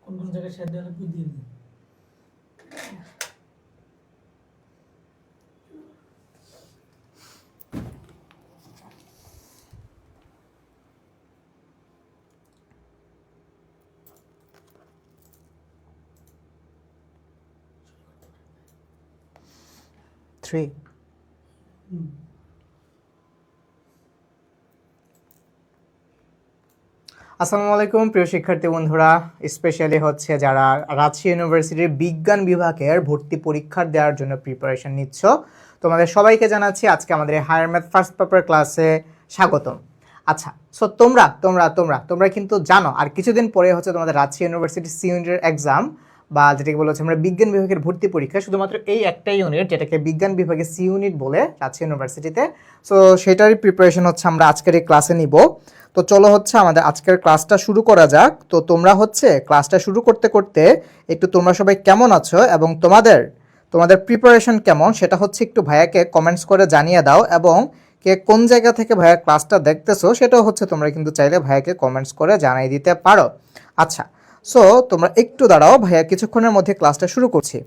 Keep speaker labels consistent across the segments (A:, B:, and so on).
A: কোন কোন জায়গায় শেয়ার দেওয়া লাগবে দিয়ে দিন।
B: থ্রি। আসসালামু আলাইকুম প্রিয় শিক্ষার্থী বন্ধুরা, স্পেশালি হচ্ছে যারা রাজশাহী ইউনিভার্সিটির বিজ্ঞান বিভাগের ভর্তি পরীক্ষা দেওয়ার জন্য প্রিপারেশন নিচ্ছ, তোমাদের সবাইকে জানাচ্ছি আজকে আমাদের হায়ার ম্যাথ ফার্স্ট পেপার ক্লাসে স্বাগতম। আচ্ছা, সো তোমরা তোমরা তোমরা তোমরা কিন্তু জানো আর কিছুদিন পরে হচ্ছে তোমাদের রাজশাহী ইউনিভার্সিটি সি ইউনিটের এক্সাম, বা যেটাকে বলা হচ্ছে আমরা বিজ্ঞান বিভাগের ভর্তি পরীক্ষা, শুধুমাত্র এই একটা ইউনিট যেটাকে বিজ্ঞান বিভাগে সি ইউনিট বলে রাজশাহী ইউনিভার্সিটিতে। সো সেটারই প্রিপারেশন হচ্ছে আমরা আজকের এই ক্লাসে নিব। তো চলো হচ্ছে আমাদের আজকের ক্লাসটা শুরু করা যাক। তো তোমরা হচ্ছে ক্লাসটা শুরু করতে করতে একটু তোমরা সবাই কেমন আছো এবং তোমাদের প্রিপারেশন কেমন সেটা হচ্ছে একটু ভাইয়াকে কমেন্টস করে জানিয়ে দাও, এবং কে কোন জায়গা থেকে ভাইয়া ক্লাসটা দেখতেছো সেটাও হচ্ছে তোমরা কিন্তু চাইলে ভাইয়াকে কমেন্টস করে জানিয়ে দিতে পারো। আচ্ছা, সো তোমরা একটু দাঁড়াও, ভাইয়া কিছুক্ষণের মধ্যে ক্লাসটা শুরু করছি।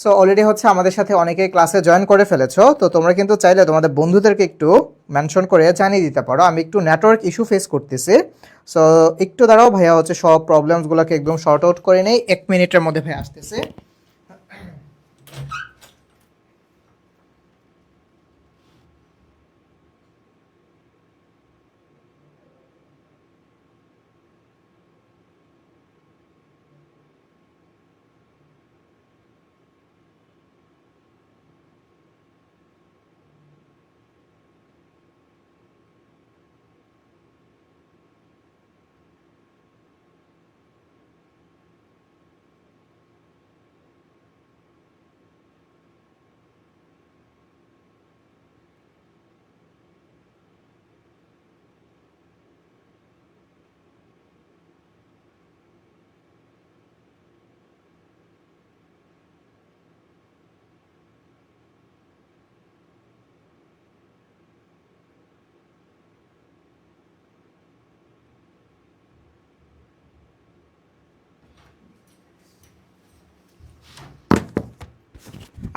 B: সো অলরেডি হচ্ছে আমাদের সাথে অনেকেই ক্লাসে জয়েন করে ফেলেছো, তো তোমরা কিন্তু চাইলে তোমাদের বন্ধুদেরকে একটু মেনশন করে জানিয়ে দিতে পারো। আমি একটু নেটওয়ার্ক ইস্যু ফেস করতেছি, সো একটু দাঁড়াও, ভাইয়া হচ্ছে সব প্রবলেমসগুলোকে একদম শর্ট আউট করে নেই। 1 মিনিটের মধ্যে ভাইয়া আসতেছে।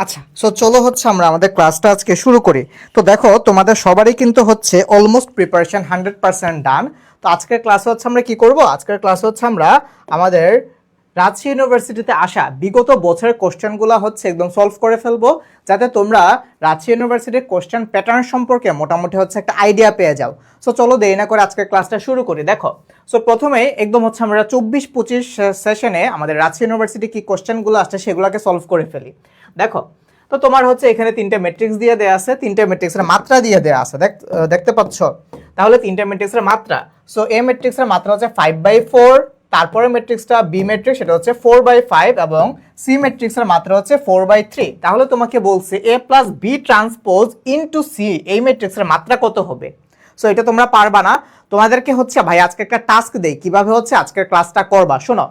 B: আচ্ছা, সো চলো হচ্ছে আমরা আমাদের ক্লাসটা আজকে শুরু করি। তো দেখো তোমাদের সবারই কিন্তু হচ্ছে অলমোস্ট প্রিপারেশন 100% ডান। তো আজকের ক্লাসে হচ্ছে আমরা কি করব, আজকের ক্লাসে হচ্ছে আমরা আমাদের রাজশাহী ইউনিভার্সিটিতে আসা বিগত বছরের কোশ্চেনগুলো হচ্ছে একদম সলভ করে ফেলবো, যাতে তোমরা রাজশাহী ইউনিভার্সিটির কোশ্চেন প্যাটার্ন সম্পর্কে মোটামুটি হচ্ছে একটা আইডিয়া পেয়ে যাও। সো চলো দেরি না করে আজকের ক্লাসটা শুরু করি। দেখো, সো প্রথমে একদম হচ্ছে আমরা 24-25 সেশনে আমাদের রাজশাহী ইউনিভার্সিটি কি কোশ্চেনগুলো আসছে সেগুলোকে সলভ করে ফেলি। দেখো, তো তোমার হচ্ছে এখানে 3টে ম্যাট্রিক্স দিয়ে দেওয়া আছে, 3টে ম্যাট্রিক্সের মাত্রা দিয়ে দেওয়া আছে, দেখতে পাচ্ছ? তাহলে 3টে ম্যাট্রিক্সের মাত্রা, সো এ ম্যাট্রিক্সের মাত্রা হচ্ছে 5/4, তারপরে ম্যাট্রিক্সটা বি ম্যাট্রিক্স সেটা হচ্ছে 4/5, এবং সি ম্যাট্রিক্সের মাত্রা হচ্ছে 4/3। তাহলে তোমাকে বলছে A plus B transpose into C এই ম্যাট্রিক্সের মাত্রা কত হবে। সো এটা তোমরা পারবা না, তোমাদেরকে হচ্ছে ভাই আজকে একটা টাস্ক দেই কিভাবে হচ্ছে আজকের ক্লাসটা করবা। শোনো,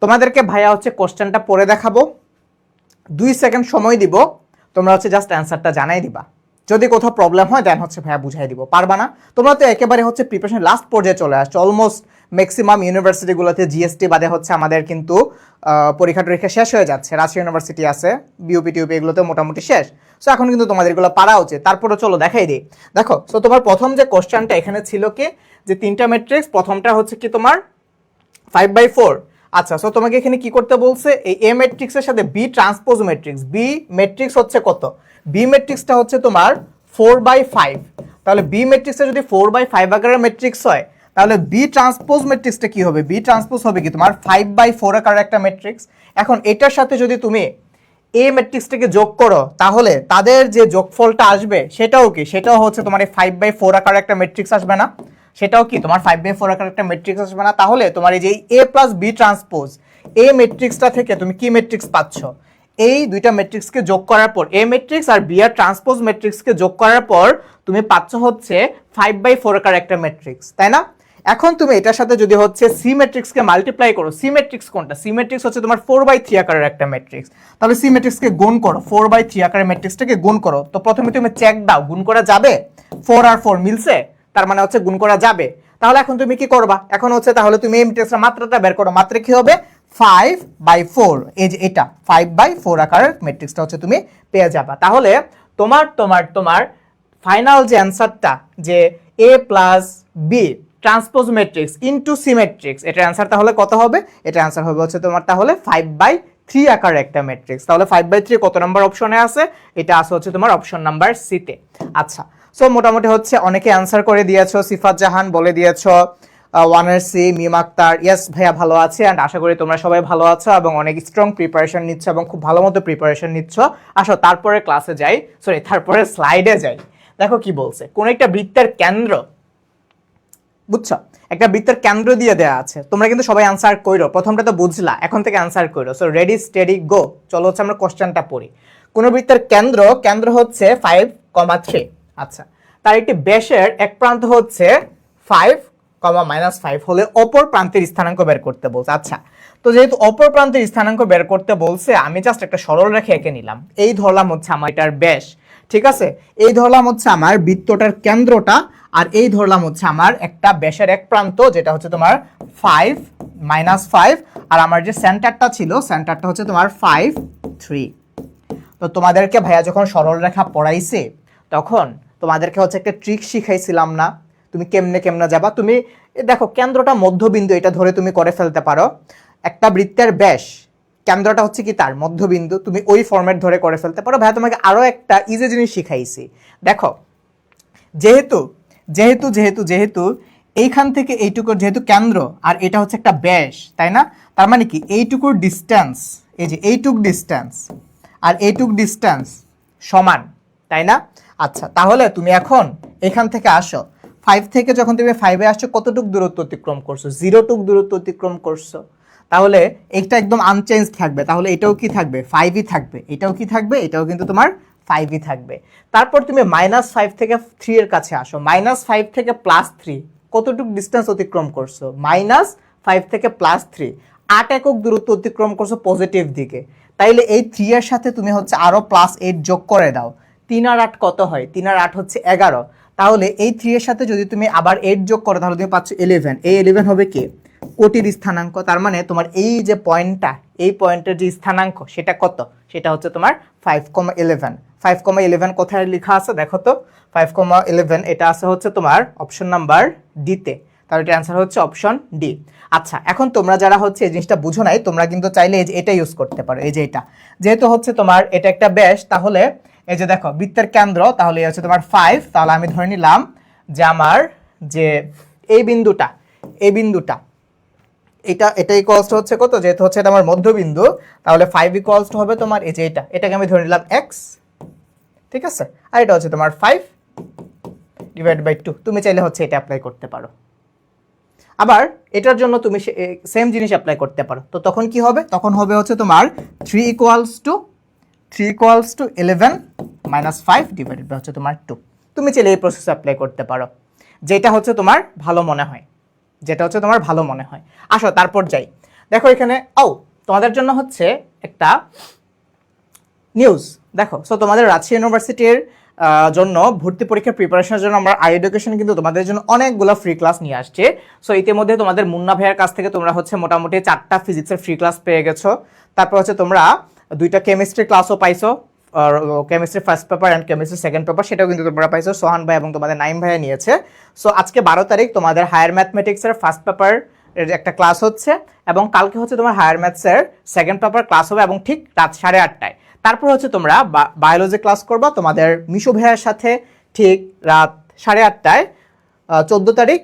B: তোমাদেরকে ভাইয়া হচ্ছে কোশ্চেনটা পড়ে দেখাবো, 2 সেকেন্ড সময় দিব, তোমরা হচ্ছে জাস্ট অ্যান্সারটা জানাই দিবা। যদি কোথাও প্রবলেম হয় দেন হচ্ছে ভাইয়া বুঝাই দিব। পারবা না, তোমরা তো একেবারে হচ্ছে প্রিপারেশন লাস্ট পর্যায়ে চলে আসছো। অলমোস্ট ম্যাক্সিমাম ইউনিভার্সিটিগুলোতে জিএসটি বাদে হচ্ছে আমাদের কিন্তু পরীক্ষা টরীক্ষা শেষ হয়ে যাচ্ছে। রাজশাহী ইউনিভার্সিটি আছে, বিউপি টিউপি এগুলোতে মোটামুটি শেষ। সো এখন কিন্তু তোমাদের এগুলো পারা উচিত। তারপরে চলো দেখাই দিই। দেখো, সো তোমার প্রথম যে কোশ্চেনটা এখানে ছিল কি, যে 3টা ম্যাট্রিক্স, প্রথমটা হচ্ছে কি তোমার 5/4। আচ্ছা, সো তোমাকে এখানে কি করতে বলছে, এই এ ম্যাট্রিক্সের সাথে B transpose matrix, B matrix হচ্ছে কত, বি ম্যাট্রিক্সটা হচ্ছে তোমার 4/5। তাহলে বি ম্যাট্রিক্সটা যদি 4/5 আকারের ম্যাট্রিক্স হয়, তাহলে বি ট্রান্সপোজ ম্যাট্রিক্সটা কি হবে, বি ট্রান্সপোজ হবে কি তোমার 5/4 আকারের একটা ম্যাট্রিক্স। এখন এটার সাথে যদি তুমি এ ম্যাট্রিক্সটাকে যোগ করো, তাহলে তাদের যে যোগফলটা আসবে সেটাও কি, সেটাও হচ্ছে তোমার এই 5/4 আকারের একটা ম্যাট্রিক্স আসবে না, সেটাও কি তোমার 5/4 আকারের একটা ম্যাট্রিক্স আসবে না। তাহলে তোমার এই যে এ প্লাস বি ট্রান্সপোজ এই ম্যাট্রিক্সটা থেকে তুমি কি ম্যাট্রিক্স পাচ্ছ, এই দুইটা ম্যাট্রিক্সকে যোগ করার পর, এ ম্যাট্রিক্স আর বি আর ট্রান্সপোজ ম্যাট্রিক্সকে যোগ করার পর তুমি পাচ্ছ হচ্ছে 5/4 আকারের একটা ম্যাট্রিক্স, তাই না? এখন তুমি এটার সাথে যদি হচ্ছে সি ম্যাট্রিক্সকে মাল্টিপ্লাই করো, সি ম্যাট্রিক্স কোনটা, সি ম্যাট্রিক্স হচ্ছে তোমার 4/3 আকারের একটা ম্যাট্রিক্স। তাহলে সি ম্যাট্রিক্সকে গুণ করো, 4/3 আকারের ম্যাট্রিক্সটাকে গুণ করো। তো প্রথমে তুমি চেক দাও গুণ করা যাবে, 4 আর 4 মিলছে, তার মানে হচ্ছে গুণ করা যাবে। তাহলে এখন তুমি কি করবা, এখন হচ্ছে তাহলে তুমি এই ম্যাট্রিক্সের মাত্রাটা বের করো। মাত্রা কি হবে 5/4, এই যে এটা 5/4 আকারের ম্যাট্রিক্সটা হচ্ছে তুমি পেয়ে যাবা। তাহলে তোমার তোমার তোমার ফাইনাল যে অ্যান্সারটা যে a plus B transpose matrix into C matrix, এটার অ্যান্সার তাহলে কত হবে? এটার অ্যান্সার হবে হচ্ছে তোমার তাহলে 5/3 আকারের একটা ম্যাট্রিক্স। তাহলে 5/3 কত নাম্বার অপশনে আছে? এটা আছে হচ্ছে তোমার অপশন নাম্বার সি তে। আচ্ছা, সো মোটামুটি হচ্ছে অনেকে অ্যান্সার করে দিয়েছো। সিফাত জাহান বলে দিয়েছো ওয়ানের সি, মিম আক্তার, ইয়েস ভাইয়া ভালো আছে, অ্যান্ড আশা করি তোমরা সবাই ভালো আছো এবং অনেক স্ট্রং প্রিপারেশন নিচ্ছ এবং খুব ভালো মতো প্রিপারেশন নিচ্ছ। আসো তারপরে ক্লাসে যাই, সরি তারপরে স্লাইডে যাই। দেখো কি বলছে, কোন একটা বৃত্তের কেন্দ্র, বুঝছো, একটা বৃত্তের কেন্দ্র দিয়ে দেওয়া আছে। তোমরা কিন্তু সবাই অ্যান্সার কইরো, প্রথমটা তো বুঝলা, এখন থেকে অ্যান্সার কইরো। সো রেডি স্টেডি গো, চলো হচ্ছে আমরা কোশ্চেনটা পড়ি। কোন বৃত্তের কেন্দ্র হচ্ছে 5,3। আচ্ছা, তার একটি ব্যাসের এক প্রান্ত হচ্ছে 5,-5 হলে অপর প্রান্তের স্থানাঙ্ক বের করতে বলছে। আচ্ছা, তো যেহেতু অপর প্রান্তের স্থানাঙ্ক বের করতে বলছে, আমি জাস্ট একটা সরল রেখা এঁকে নিলাম। এই ধরলাম হচ্ছে আমার এটার ব্যাস, ঠিক আছে, এই ধরলাম হচ্ছে আমার বৃত্তটার কেন্দ্রটা, আর এই ধরলাম হচ্ছে আমার একটা ব্যাসের এক প্রান্ত যেটা হচ্ছে তোমার 5-5, আর আমার যে সেন্টারটা ছিল সেন্টারটা হচ্ছে তোমার 5,3। তো তোমাদেরকে ভাইয়া যখন সরল রেখা পড়াইছে তখন তোমাদেরকে হচ্ছে একটা ট্রিক শিখাইছিলাম না, তুমি কেমনে কেমনে যাবা। তুমি দেখো কেন্দ্রটা মধ্যবিন্দু, এটা ধরে তুমি করে ফেলতে পারো। একটা বৃত্তের ব্যাস, কেন্দ্রটা হচ্ছে কি তার মধ্যবিন্দু, তুমি ওই ফরম্যাট ধরে করে ফেলতে পারো। ভাইয়া তোমাকে আরো একটা ইজি জিনিস শিখাইছি। দেখো যেহেতু যেহেতু যেহেতু যেহেতু এইখান থেকে এইটুকুর যেহেতু কেন্দ্র আর এটা হচ্ছে একটা ব্যাস, তাই না? তার মানে কি এইটুকুর ডিস্টেন্স, এই যে এইটুক ডিস্টেন্স আর এইটুক ডিস্টেন্স সমান, তাই না? আচ্ছা, তাহলে তুমি এখন এখান থেকে আসো, 5 থেকে যখন তুমি 5-এ আসছো কতটুক দূরত্ব অতিক্রম করছো? 0 দূরত্ব অতিক্রম করছো। তাহলে এইটা একদম আনচেঞ্জ থাকবে, তাহলে এটাও কি থাকবে? 5ই থাকবে। এটাও কি থাকবে? এটাও কিন্তু তোমার 5ই থাকবে। তারপর তুমি -5 থেকে 3 এর কাছে আসো, -5 থেকে +3 কতটুক ডিস্টেন্স অতিক্রম করছো? -5 থেকে +3 8 একক দূরত্ব অতিক্রম করছো পজিটিভ দিকে। তাইলে এই 3 এর সাথে তুমি হচ্ছে আরো +8 যোগ করে দাও। 3 আর 8 কত হয়? 3 আর 8 হচ্ছে 11। তাহলে এই 3 এর সাথে যদি তুমি আবার 8 যোগ করো তাহলে তুমি পাচ্ছ 11। এই 11 হবে কি? কোটির স্থানাঙ্ক। তার মানে তোমার এই যে পয়েন্টটা, এই পয়েন্টের যে স্থানাঙ্ক সেটা কত? সেটা হচ্ছে তোমার 5,11। 5,11 কোথায় লেখা আছে দেখো তো? 5,11 এটা আছে হচ্ছে তোমার অপশন নাম্বার ডি তে। তাহলে এটা অ্যান্সার হচ্ছে অপশন ডি। আচ্ছা, এখন তোমরা যারা হচ্ছে এই জিনিসটা বুঝো নাই, তোমরা কিন্তু চাইলে এই যে এটা ইউজ করতে পারো। এই যে এটা যেহেতু হচ্ছে তোমার এটা একটা ব্যাস, তাহলে এই যে দেখো বৃত্তের কেন্দ্র, তাহলে এই হচ্ছে তোমার 5। তাহলে আমি ধরে নিলাম যে আমার যে এই বিন্দুটা, এই বিন্দুটা এটা ইকুয়ালস টু হচ্ছে কত? যেহেতু হচ্ছে এটা আমার মধ্যবিন্দু, তাহলে 5 ইকুয়ালস টু হবে তোমার এই যে এটাকে আমি ধরে নিলাম x, ঠিক আছে, আর এটা হচ্ছে তোমার 5/2। তুমি চাইলে হচ্ছে এটা অ্যাপ্লাই করতে পারো। আবার এটার জন্য তুমি সেম জিনিস অ্যাপ্লাই করতে পারো। তো তখন কি হবে? তখন হবে হচ্ছে তোমার 3 ইকুয়ালস টু 11 - 5 ডিভাইডেড বাই হচ্ছে তোমার 2। তুমি চাইলে এই প্রসেস অ্যাপ্লাই করতে পারো, যেটা হচ্ছে তোমার ভালো মনে হয়, যেটা হচ্ছে তোমার ভালো মনে হয়। আসো তারপর যাই। দেখো এখানে তোমাদের জন্য হচ্ছে একটা নিউজ। দেখো, সো তোমাদের রাজশাহী ইউনিভার্সিটির জন্য ভর্তি পরীক্ষার প্রিপারেশনের জন্য আমরা আই এডুকেশন কিন্তু তোমাদের জন্য অনেকগুলো ফ্রি ক্লাস নিয়ে আসছে। সো ইতিমধ্যে তোমাদের মুন্না ভাইয়ের কাছ থেকে তোমরা হচ্ছে মোটামুটি 4টা ফিজিক্সের ফ্রি ক্লাস পেয়ে গেছো। তারপর হচ্ছে তোমরা 2টা কেমিস্ট্রি ক্লাসও পাইছো, chemistry first paper and chemistry second paper, সেটাও কিন্তু তোমরা পাইছো। সোহান ভাই এবং তোমাদের নাইম ভাইয়া নিয়েছে। সো আজকে 12 তারিখ তোমাদের হায়ার ম্যাথমেটিক্সের ফার্স্ট পেপার একটা ক্লাস হচ্ছে, এবং কালকে হচ্ছে তোমার হায়ার ম্যাথসের সেকেন্ড পেপার ক্লাস হবে, এবং ঠিক রাত 8:30টায়। তারপর হচ্ছে তোমরা বায়োলজি ক্লাস করবা তোমাদের মিশু ভাইয়ের সাথে, ঠিক রাত 8:30টায়, 14 তারিখ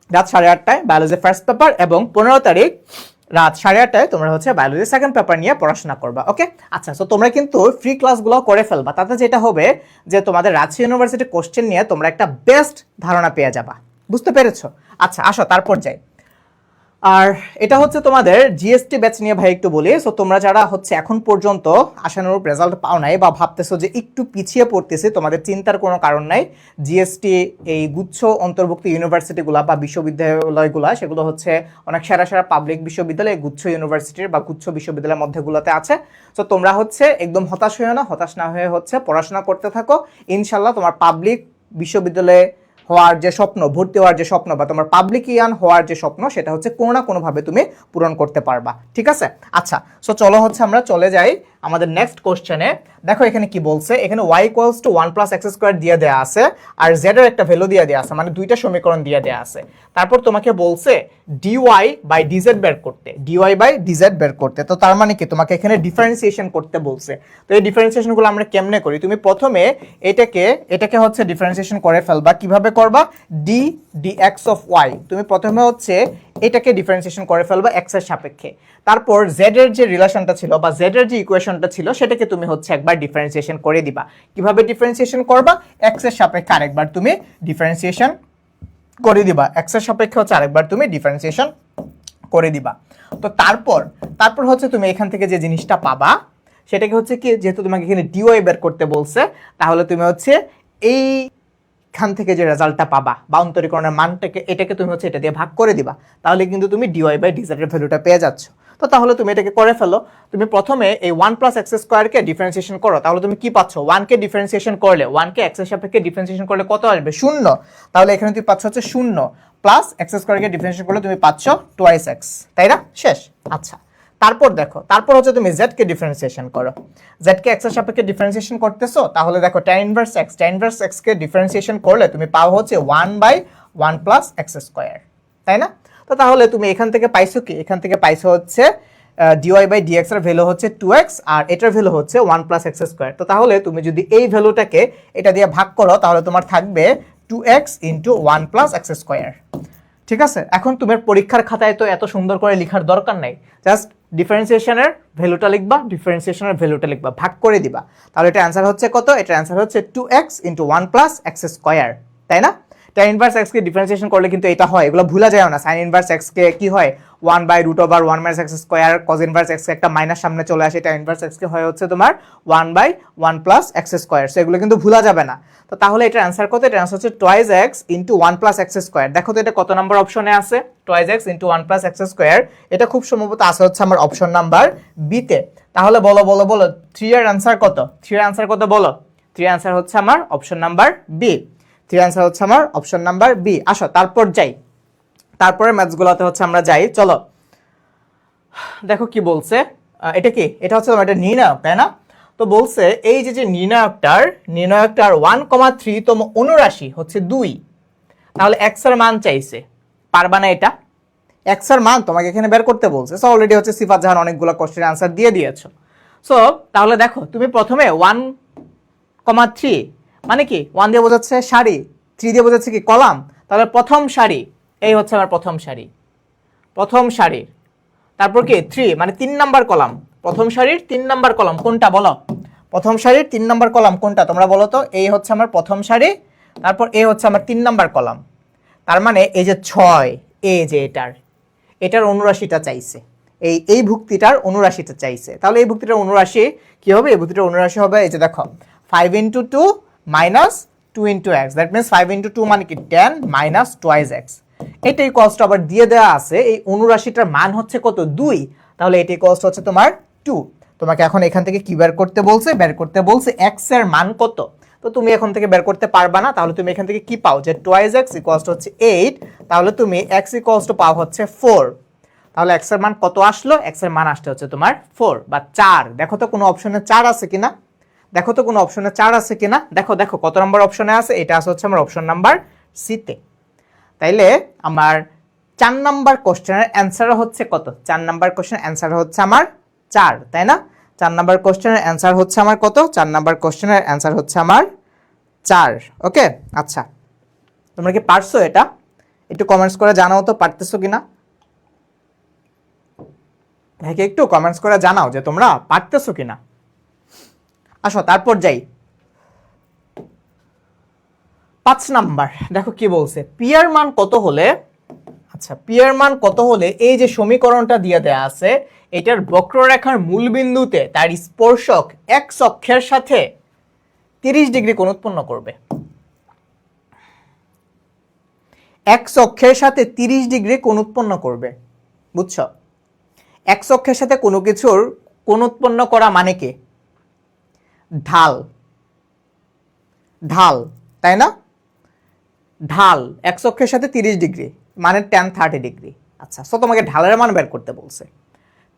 B: রাত 8:30টায় বায়োলজি ফার্স্ট পেপার, এবং 15 তারিখ রাত 8:30টায় তোমরা হচ্ছে বায়োলজি সেকেন্ড পেপার নিয়ে পড়াশোনা করবা। ওকে, আচ্ছা, তো তোমরা কিন্তু ফ্রি ক্লাসগুলো করে ফেলবা। তাতে যেটা হবে যে তোমাদের রাজশাহী ইউনিভার্সিটি কোশ্চেন নিয়ে তোমরা একটা বেস্ট ধারণা পেয়ে যাবা। বুঝতে পেরেছো? আচ্ছা, আসো তারপর যাই। আর এটা হচ্ছে তোমাদের জিএসটি ব্যাচ নিয়ে ভাই একটু বলি। সো তোমরা যারা হচ্ছে এখন পর্যন্ত আশানুরূপ রেজাল্ট পাও নাই বা ভাবতেছো যে একটু পিছিয়ে পড়তেছে, তোমাদের চিন্তার কোনো কারণ নাই। জিএসটি এই গুচ্ছ অন্তর্ভুক্ত ইউনিভার্সিটিগুলা বা বিশ্ববিদ্যালয়গুলা, সেগুলো হচ্ছে অনেক সেরা সেরা পাবলিক বিশ্ববিদ্যালয় গুচ্ছ ইউনিভার্সিটির বা গুচ্ছ বিশ্ববিদ্যালয়ের মধ্যেগুলোতে আছে। সো তোমরা হচ্ছে একদম হতাশ হয়ে না, হতাশ না হয়ে হচ্ছে পড়াশোনা করতে থাকো। ইনশাল্লাহ তোমার পাবলিক বিশ্ববিদ্যালয়ে হওয়ার যে স্বপ্ন, ভর্তি হওয়ার যে স্বপ্ন বা তোমার পাবলিকিয়ান হওয়ার যে স্বপ্ন, সেটা হচ্ছে কোনো না কোনোভাবে তুমি পূরণ করতে পারবা। ঠিক আছে? আচ্ছা, সো চলো হচ্ছে আমরা চলে যাই আমাদের নেক্সট কোশ্চেনে। দেখো এখানে কি বলছে, এখানে y equals to 1 plus X square দিয়ে দেওয়া আছে, আর z এর একটা ভ্যালু দিয়ে দেওয়া আছে, মানে দুইটা সমীকরণ দিয়ে দেওয়া আছে। তারপর তোমাকে বলছে dy বাই dz বের করতে, dy বাই dz বের করতে। তো তার মানে কি, তোমাকে এখানে ডিফারেন্সিয়েশন করতে বলছে। তো এই ডিফারেন্সিয়েশনগুলো আমরা কেমনে করি? তুমি প্রথমে এটাকে হচ্ছে ডিফারেন্সিয়েশন করে ফেলবা। কিভাবে করবা? dx অফ y, তুমি প্রথমে হচ্ছে এটাকে ডিফারেন্সিয়েশন করে ফেলবা x এর সাপেক্ষে। তারপর z এর যে রিলেশনটা ছিল বা z এর যে ইকুয়েশনটা ছিল সেটাকে তুমি হচ্ছে একবার ডিফারেন্সিয়েশন করে দিবা। কিভাবে ডিফারেন্সিয়েশন করবা? x এর সাপেক্ষে আরেকবার তুমি ডিফারেন্সিয়েশন করে দিবা, x এর সাপেক্ষে হচ্ছে আরেকবার তুমি ডিফারেন্সিয়েশন করে দিবা। তো তারপর হচ্ছে তুমি এখান থেকে যে জিনিসটা পাবা সেটাকে হচ্ছে কি, যেহেতু তোমাকে এখানে dy বের করতে বলছে, তাহলে তুমি হচ্ছে এইখান থেকে যে রেজাল্টটা পাবা বা অন্তরীকরণের মানটাকে, এটাকে তুমি হচ্ছে এটা দিয়ে ভাগ করে দিবা। তাহলে কিন্তু তুমি dy বাই dz এর ভ্যালুটা পেয়ে যাচ্ছ। তো তাহলে তুমি এটাকে করে ফেলো। তুমি প্রথমে এই 1 প্লাস এক্স স্কোয়ারকে ডিফারেন্সিয়েশন করো, তাহলে তুমি কি পাচ্ছ? 1 কে ডিফারেন্সিয়েশন করলে, 1 কে এক্স এর সাপেক্ষে ডিফারেন্সিয়েশন করলে কত আসবে? 0। তাহলে এখানে তুমি পাচ্ছ হচ্ছে 0 প্লাস এক্স স্কোয়ারকে ডিফারেন্সিয়েশন করলে তুমি পাচ্ছ টুয়াইস এক্স, তাই না? শেষ। আচ্ছা, তারপর দেখো, তারপর হচ্ছে তুমি z কে ডিফারেন্সিয়েশন করো। z কে x এর সাপেক্ষে ডিফারেন্সিয়েশন করতেছো, তাহলে দেখো tan ইনভার্স x কে ডিফারেন্সিয়েশন করলে তুমি পাও হচ্ছে 1 বাই 1 প্লাস এক্স স্কোয়ার, তাই না? তো তাহলে তুমি এখান থেকে পাইছো কি? এখান থেকে পাইছো হচ্ছে dy বাই dx এর ভ্যালু হচ্ছে 2x আর এটার ভ্যালু হচ্ছে 1 প্লাস এক্স স্কোয়ার। তো তাহলে তুমি যদি এই ভ্যালুটাকে এটা দিয়ে ভাগ করো, তাহলে তোমার থাকবে 2x into 1 plus X square. ঠিক আছে? এখন তোমার পরীক্ষার খাতায় তো এত সুন্দর করে লেখার দরকার নাই, জাস্ট ডিফারেন্সিয়েশনের ভ্যালুটা লিখবা, ডিফারেন্সিয়েশনের ভ্যালুটা লিখবা, ভাগ করে দিবা। তাহলে এটা অ্যান্সার হচ্ছে কত? এটা অ্যান্সার হচ্ছে 2x into 1 plus X square, তাই না? tan ইনভার্স x কে ডিফারেন্সিয়েশন করলে কিন্তু এটা হয়, এগুলো ভুলা যায় না। sin ইনভার্স x কে কি হয়? 1 by root over 1 minus x square. cos inverse x কে একটা মাইনাস সামনে চলে আসে, tan ইনভার্স x কে হয় হচ্ছে তোমার 1 by 1 plus X square. So এগুলো কিন্তু ভুলা যাবে না। তো তাহলে এটার অ্যান্সার কত? এটার অ্যান্সার হচ্ছে twice x into 1 plus X square. দেখো তো এটা কত নাম্বার অপশনে আছে? Twice x into 1 plus X square, এটা খুব সম্ভবত আছে হচ্ছে আমার অপশন নাম্বার বি তে। তাহলে বলো বলো বলো 3 এর অ্যান্সার কত? 3 এর অ্যান্সার কত বলো? 3 এর অ্যান্সার হচ্ছে আমার অপশন নাম্বার বি। 3 অ্যান্সার হচ্ছে আমার অপশন নাম্বার বি। আসো তারপর যাই, তারপরে ম্যাথসগুলোতে হচ্ছে আমরা যাই। চলো দেখো কি বলছে। এটা কি? এটা হচ্ছে তোমার এটা নির্ণায়ক, তাই না? তো বলছে এই যে নির্ণায়কটার 1,3 তম অনুরাশি হচ্ছে 2। তাহলে এক্স এর মান চাইছে, পারবা না এটা? এক্স এর মান তোমাকে এখানে বের করতে বলছে। সো অলরেডি হচ্ছে সিফাত জাহান অনেকগুলো কোশ্চেনের আনসার দিয়ে দিয়েছো। সো তাহলে দেখো, তুমি প্রথমে 1,3 মানে কি? 1 দিয়ে বোঝাচ্ছে সারি, 3 দিয়ে বোঝাচ্ছে কি? কলাম। তাহলে প্রথম সারি, এই হচ্ছে আমার প্রথম সারির। তারপর কি 3 মানে 3 নাম্বার কলাম, প্রথম সারির 3 নাম্বার কলাম কোনটা বলো? প্রথম সারির 3 নাম্বার কলাম কোনটা তোমরা বলো তো? এই হচ্ছে আমার প্রথম সারি, তারপর এই হচ্ছে আমার 3 নাম্বার কলাম। তার মানে এই যে 6, এই যে এটার অনুরাশিটা চাইছে, এই ভুক্তিটার অনুরাশিটা চাইছে। তাহলে এই ভুক্তিটার অনুরাশি কি হবে? এই ভুক্তিটার অনুরাশি হবে এই যে দেখো 5 into 2 minus 2 into x, that means 5 into 2 মানে কি 10 মাইনাস টুয়াইস এক্স। এটাই কষ্ট আবার দিয়ে দেওয়া আছে, এই অনুরাশিটার মান হচ্ছে কত? 2। তাহলে এটাই কষ্ট হচ্ছে তোমার 2। তোমাকে এখন এখান থেকে কি বের করতে বলছে? বের করতে বলছে এক্স এর মান কত। তো তুমি এখন থেকে বের করতে পারবা না, তাহলে তুমি এখান থেকে কি পাও? যে টুয়াইস এক্স ইকুয়ালস টু হচ্ছে 8, তাহলে তুমি এক্স ইকুয়ালস টু পাও হচ্ছে 4। তাহলে এক্স এর মান কত আসলো? এক্স এর মান আসছে হচ্ছে তোমার 4 বা 4। দেখো তো কোনো অপশনে 4 আছে কিনা, দেখো তো কোনো অপশনে 4 আছে কিনা। দেখো দেখো কত নম্বর অপশনে আছে? এটা আছে হচ্ছে আমার অপশন নাম্বার সিতে। তাইলে আমার 4 নাম্বার কোশ্চেনের অ্যান্সার হচ্ছে কত? 4 নাম্বার কোশ্চেনের অ্যান্সার হচ্ছে আমার 4, তাই না? 4 নাম্বার কোশ্চেনের অ্যান্সার হচ্ছে আমার কত? 4 নাম্বার কোশ্চেনের অ্যান্সার হচ্ছে আমার 4। ওকে, আচ্ছা তোমরা কি পারছো এটা? একটু কমেন্টস করে জানাও তো পারতেছো কিনা। ভাইকে একটু কমেন্টস করে জানাও যে তোমরা পারতেছো কিনা। আসো তারপর যাই 5 নাম্বার। দেখো কি বলছে, পি এর মান কত হলে, আচ্ছা পি এর মান কত হলে এই যে সমীকরণটা দিয়ে দেয়া আছে এটার বক্ররেখার মূল বিন্দুতে তার স্পর্শক এক্স অক্ষের সাথে 30 ডিগ্রি কোণ উৎপন্ন করবে। এক্স অক্ষের সাথে 30 ডিগ্রি কোণ উৎপন্ন করবে, বুঝছো? এক্স অক্ষের সাথে কোনো কিছুর কোণ উৎপন্ন করা মানে কি? ঢাল, তাই না? ঢাল এক্স অক্ষের সাথে 30 ডিগ্রি মানে tan 30 ডিগ্রি। আচ্ছা, সো তোমাকে ঢালের মান বের করতে বলছে।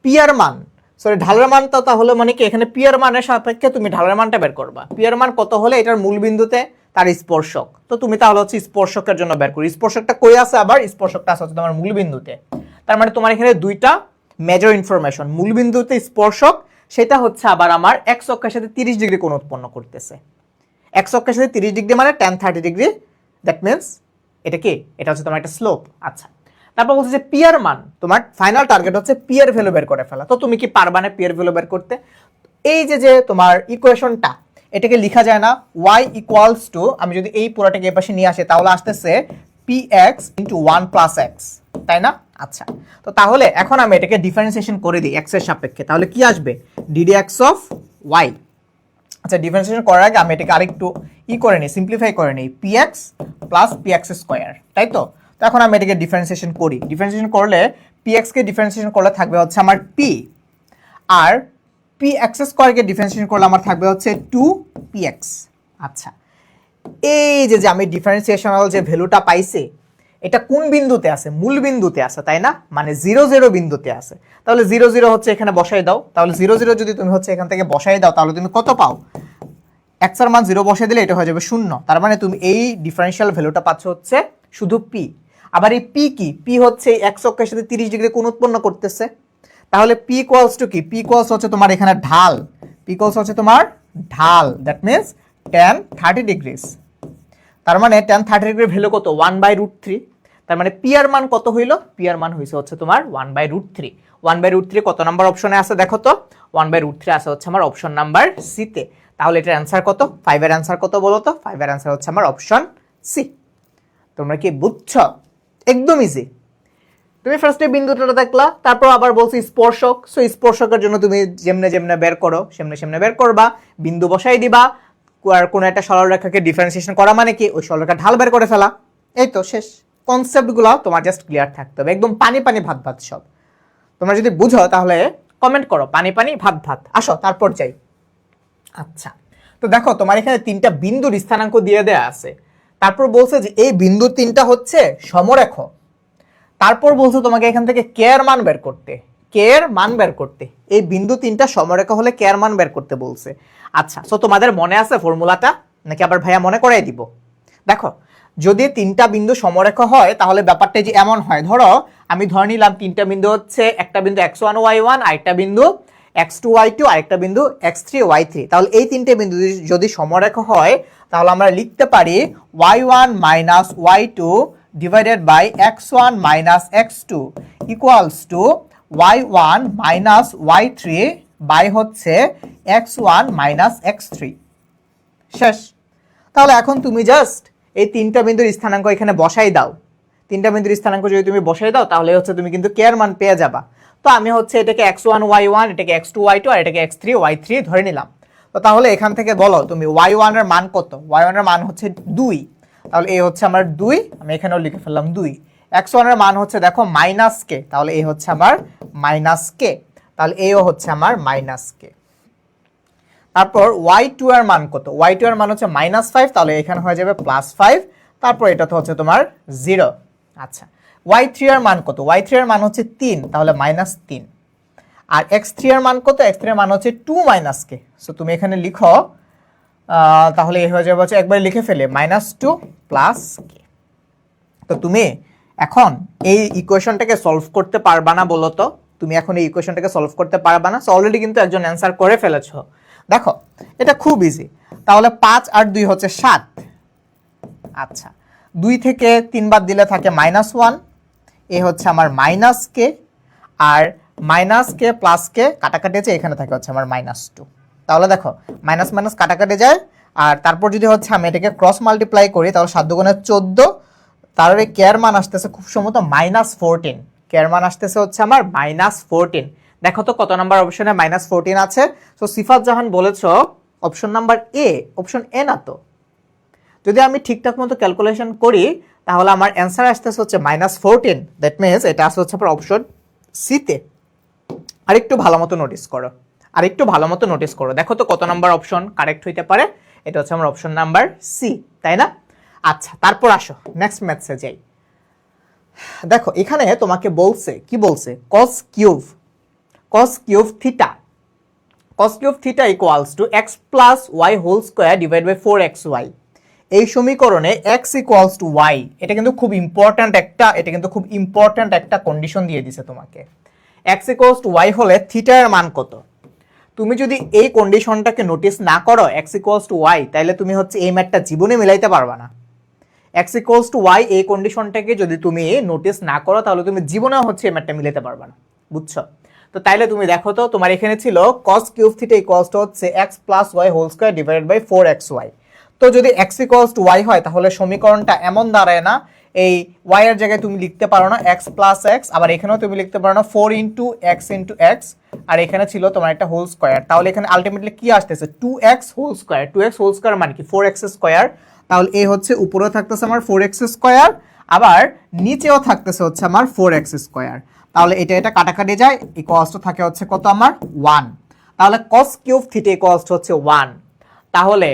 B: পি এর মান, সরি ঢালের মানটা তাহলে মানে কি এখানে পি এর মানের সাপেক্ষে তুমি ঢালের মানটা বের করবা। পি এর মান কত হলে এটার মূল বিন্দুতে তার স্পর্শক, তো তুমি তাহলে হচ্ছে স্পর্শকের জন্য বের করি। স্পর্শকটা কই আছে, আবার স্পর্শকটা আছে হচ্ছে তোমার মূল বিন্দুতে। তার মানে তোমার এখানে দুইটা মেজর ইনফরমেশন, মূল বিন্দুতে স্পর্শক, সেটা হচ্ছে আবার আমার এক্স অক্ষের সাথে 30 ডিগ্রি কোণ উৎপন্ন করতেছে। এক্স অক্ষের সাথে 30 ডিগ্রি মানে tan 30 ডিগ্রি, দ্যাট মিনস এটা কি, এটা হচ্ছে তোমার একটা স্লোপ। আচ্ছা, তারপর বলছে যে পি এর মান, তোমার ফাইনাল টার্গেট হচ্ছে পি এর ভ্যালু বের করে ফেলা। তো তুমি কি পারবা না পি এর ভ্যালু বের করতে? এই যে তোমার ইকুয়েশনটা, এটাকে লেখা যায় না y ইকুয়ালস টু, আমি যদি এই পুরোটাকে এই পাশে নিয়ে আসি তাহলে আসতেছে px ইন্টু 1 প্লাস এক্স, তাই না? আচ্ছা, তো তাহলে এখন আমি এটাকে ডিফারেন্সিয়েশন করে দিই এক্স এর সাপেক্ষে, তাহলে কি আসবে ddx অফ y। আচ্ছা, ডিফারেন্সিয়েশন করার আগে আমি এটাকে আরেকটু করে নিই, সিম্পলিফাই করে নিই, px প্লাস px স্কয়ার, তাই তো? তো এখন আমি এটাকে ডিফারেন্সিয়েশন করি। ডিফারেন্সিয়েশন করলে px কে ডিফারেন্সিয়েশন করলে থাকবে হচ্ছে আমার p, আর px স্কয়ারকে ডিফারেন্সিয়েশন করলে আমার থাকবে হচ্ছে 2px। আচ্ছা, এই যে আমি ডিফারেন্সিয়েশনাল যে ভ্যালুটা পাইছি, এটা কোন বিন্দুতে আছে? মূল বিন্দুতে আছে, তাই না? মানে 0 0 বিন্দুতে আছে। তাহলে 0 0 হচ্ছে এখানে বসাই দাও। তাহলে 0 0 যদি তুমি হচ্ছে এখান থেকে বসাই দাও তাহলে তুমি কত পাও? x এর মান 0 বসাই দিলে এটা হয়ে যাবে 0। তার মানে তুমি এই ডিফারেনশিয়াল ভ্যালুটা পাচ্ছ হচ্ছে শুধু p। আবার এই p কি? p হচ্ছে x অক্ষের সাথে 30 ডিগ্রি কোণ উৎপন্ন করতেছে। তাহলে p ইকুয়ালস টু কি? p ইকুয়ালস হচ্ছে তোমার এখানে ঢাল, p ইকুয়ালস হচ্ছে তোমার ঢাল, দ্যাট মিন্স tan 30 ডিগ্রিস। তার মানে tan 30 ডিগ্রির ভ্যালু কত? 1/√3। তার মানে পি এর মান কত হইল? পি এর মান হইছে হচ্ছে তোমার 1/√3। 1/√3 কত নাম্বার অপশনে আছে দেখো তো? 1/√3 আছে হচ্ছে আমার অপশন নাম্বার সি তে। তাহলে এটার অ্যান্সার কত? 5 এর অ্যান্সার কত বলো তো? 5 এর অ্যান্সার হচ্ছে আমার অপশন সি। তোমরা কি বুঝছো? একদম ইজি। তুমি ফার্স্টে বিন্দুটা দেখলা, তারপর আবার বলছি স্পর্শক। সো স্পর্শকের জন্য তুমি যেমনে বের করো সেমনে বের করবা, বিন্দু বসাই দিবা, আর কোন একটা সরলরেখাকে ডিফারেন্সিয়েশন করা মানে কি ওই সরলরেখা ঢাল বের করে ফেলা। এই তো শেষ। কনসেপ্টগুলো তোমার জাস্ট ক্লিয়ার থাকতে হবে, একদম পানি পানি ভাত ভাত সব। তোমরা যদি বুঝো তাহলে কমেন্ট করো পানি পানি ভাত ভাত। আসো তারপর যাই। আচ্ছা, তো দেখো তোমার এখানে তিনটা বিন্দুর স্থানাঙ্ক দিয়ে দেয়া আছে। তারপর বলছে যে এই বিন্দু তিনটা হচ্ছে সমরেখ। তারপর বলছে তোমাকে এখান থেকে কে এর মান বের করতে, কে এর মান বের করতে। এই বিন্দু তিনটা সমরেখা হলে কে এর মান বের করতে বলছে। আচ্ছা, সো তোমাদের মনে আছে ফর্মুলাটা নাকি আবার ভাইয়া মনে করাই দিব? দেখো, যদি তিনটা বিন্দু সমরেখা হয় তাহলে ব্যাপারটা যে এমন হয়, ধরো আমি ধরে নিলাম তিনটা বিন্দু হচ্ছে, একটা বিন্দু x1 y1, আরেকটা বিন্দু x2 y2, আরেকটা বিন্দু x3 y3। তাহলে এই তিনটে বিন্দু যদি সমরেখা হয় তাহলে আমরা লিখতে পারি y1 minus y2 divided by x1 minus x2 equals to y1 minus y3 by হচ্ছে x1 minus x3। শেষ। তাহলে এখন তুমি জাস্ট এই তিনটা বিন্দুর স্থানাঙ্ক এখানে বসাই দাও। তিনটা বিন্দুর স্থানাঙ্ক যদি তুমি বসাই দাও তাহলে হচ্ছে তুমি কিন্তু কে এর মান পেয়ে যাবা। তো আমি হচ্ছে এটাকে x1 y1, এটাকে x2 y2 আর এটাকে x3 y3 ধরে নিলাম। তো তাহলে এখান থেকে বলো তুমি y1 এর মান কত? y1 এর মান হচ্ছে 2। তাহলে এই হচ্ছে আমার 2, আমি এখানেও লিখে ফেললাম 2। x1 এর মান হচ্ছে দেখো মাইনাস কে, তাহলে এই হচ্ছে আমার মাইনাস কে, তাহলে এও হচ্ছে আমার মাইনাস কে। তারপর y2 এর মান কত? y2 এর মান হচ্ছে -5, তাহলে এখানে হয়ে যাবে +5। তারপর এটা তো হচ্ছে তোমার 0। আচ্ছা, y3 এর মান কত? y3 এর মান হচ্ছে 3, তাহলে -3। আর x3 এর মান কত? x3 এর মান হচ্ছে 2 - k। সো তুমি এখানে লিখো, তাহলে এই হয়ে যাবে হচ্ছে একবার লিখে ফেলে -2 + k। তো তুমি এখন এই ইকুয়েশনটাকে সলভ করতে পারবা না বলো তো? তুমি এখন এই ইকুয়েশনটাকে সলভ করতে পারবা না? সো অলরেডি কিন্তু একজন অ্যান্সার করে ফেলেছো। দেখো, এটা খুব ইজি। তাহলে 5 আর 2 হচ্ছে 7। আচ্ছা, 2 থেকে 3 বাদ দিলে থাকে -1, এ হচ্ছে আমার -k, আর -k + k কাটাকাটি আছে, এখানে থাকে হচ্ছে আমার -2। তাহলে দেখো মাইনাস মাইনাস কাটাকাটি যায়, আর তারপর যদি হচ্ছে আমি এটাকে ক্রস মাল্টিপ্লাই করি তাহলে 7 × 14, তার কে এর মান আসতেছে খুব সম্ভবত -14। কে এর মান আসতেছে হচ্ছে আমার -14। দেখো তো কত নাম্বার অপশনে -14 আছে? সো সিফাত জাহান বলেছ option number A, option A না তো। যদি আমি ঠিকঠাক মতো ক্যালকুলেশন করি তাহলে আমার অ্যান্সার আসতেছে হচ্ছে -14। দ্যাট মিনস এটা আসছে হচ্ছে আপনার অপশন সি তে। আরেকটু ভালো মতো নোটিস করো, আরেকটু ভালো মতো নোটিস করো, দেখো তো কত নাম্বার অপশন কারেক্ট হইতে পারে। এটা হচ্ছে আমার অপশন নাম্বার সি, তাই না? আচ্ছা, তারপর আসো নেক্সট ম্যাথসে যাই। দেখো এখানে তোমাকে বলছে, কি বলছে, cos cube theta, cos cube theta equals to x plus Y whole square divide by 4xy। এই সমীকরণে x ইকুয়ালস টু y, এটা কিন্তু খুব ইম্পর্ট্যান্ট একটা কন্ডিশন দিয়ে দিছে তোমাকে। x ইকুয়ালস টু y হলে থিটার মান কত? তুমি যদি এই কন্ডিশনটাকে নোটিস না করো x ইকুয়ালস টু y, তাহলে তুমি হচ্ছে এই ম্যাথটা জীবনে মিলাইতে পারবা না। x ইকুয়ালস টু y এই কন্ডিশনটাকে যদি তুমি নোটিস না করো তাহলে তুমি জীবনে হচ্ছে এই ম্যাথটা মিলাইতে পারবা না, বুঝছো? তো তাইলে তুমি দেখো তো, তোমার এখানে ছিল cos cube theta equals to হচ্ছে x plus Y whole square divided by 4xy। তো যদি x ইকুয়ালস টু y হয় তাহলে সমীকরণটা এমন দাঁড়ায় না, এই y এর জায়গায় তুমি লিখতে পারো না x প্লাস x, আবার এখানেও তুমি লিখতে পারো না 4 ইন্টু x, আর এখানে ছিল তোমার একটা হোল স্কয়ার। তাহলে এখানে আলটিমেটলি কি আসতেছে 2x হোল স্কয়ার মানে কি 4x স্কয়ার। তাহলে এই হচ্ছে উপরেও থাকতেছে আমার 4x স্কয়ার, আবার নিচেও থাকতেছে হচ্ছে আমার 4x স্কয়ার। তাহলে এটা কাটাকাটি যায়, ইকুয়ালস টু থাকে হচ্ছে কত আমার 1। তাহলে cos cube theta equals to হচ্ছে 1। তাহলে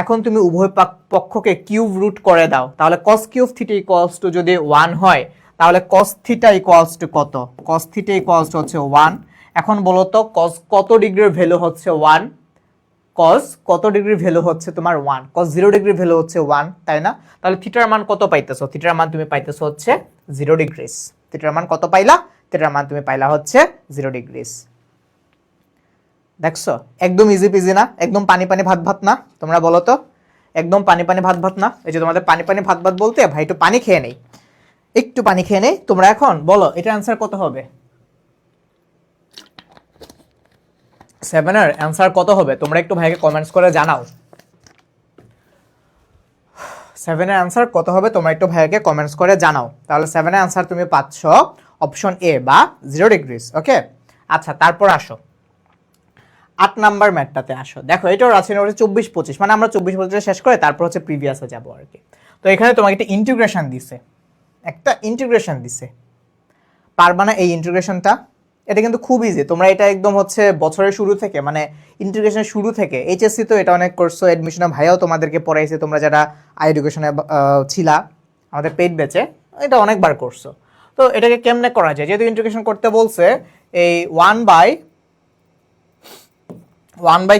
B: এখন তুমি উভয় পক্ষকে কিউব রুট করে দাও, তাহলে cos cube theta equals two যদি 1 হয় তাহলে cos থিটা ইকুয়ালস টু কত? cos থিটা ইকুয়ালস টু হচ্ছে 1। এখন বলো তো cos কত ডিগ্রির ভ্যালু হচ্ছে 1? cos কত ডিগ্রির ভ্যালু হচ্ছে তোমার 1? cos 0 ডিগ্রির ভ্যালু হচ্ছে 1, তাই না? তাহলে থিটার মান কত পাইতেছো? থিটার মান তুমি পাইতেছো হচ্ছে 0 ডিগ্রিস। থিটার মান কত পাইলা? থিটার মান তুমি পাইলা হচ্ছে 0 ডিগ্রিস। দেখছো একদম ইজি পিজি না? একদম পানি পানি ভাত ভাত না? তোমরা বলো তো, একদম পানি পানি ভাত ভাত না? এই যে তোমাদের পানি পানি ভাত ভাত বলতে ভাই একটু পানি খেয়ে নেই, একটু পানি খেয়ে নেই। তোমরা এখন বলো এটার অ্যান্সার কত হবে? 7 এর অ্যান্সার কত হবে? তোমরা একটু ভাইকে কমেন্টস করে জানাও। 7 এর অ্যান্সার কত হবে তোমরা একটু ভাইকে কমেন্টস করে জানাও। তাহলে 7 এর অ্যান্সার তুমি পাচ্ছ অপশন এ বা 0 ডিগ্রিস। ওকে, আচ্ছা তারপর আসো 8 নাম্বার ম্যাথটাতে আসো। দেখো এটাও আছে 24-25, মানে আমরা 24-25 শেষ করে তারপর হচ্ছে প্রিভিয়াসে যাব আর কি। তো এখানে তোমাকে একটা ইন্টিগ্রেশন দিছে, পারবা না এই ইন্টিগ্রেশনটা? এটা কিন্তু খুব ইজি, তোমরা এটা একদম হচ্ছে বছরের শুরু থেকে, মানে ইন্টিগ্রেশনের শুরু থেকে, এইচএসসি তো এটা অনেক করছো, এডমিশনে ভাইয়াও তোমাদেরকে পড়াইছে, তোমরা যারা এডুকেশনে ছিলা আমাদের পেইড ব্যাচে, এটা অনেকবার করছো। তো এটাকে কেমনে করা যায়? যেহেতু ইন্টিগ্রেশন করতে বলছে, এই 1 বাই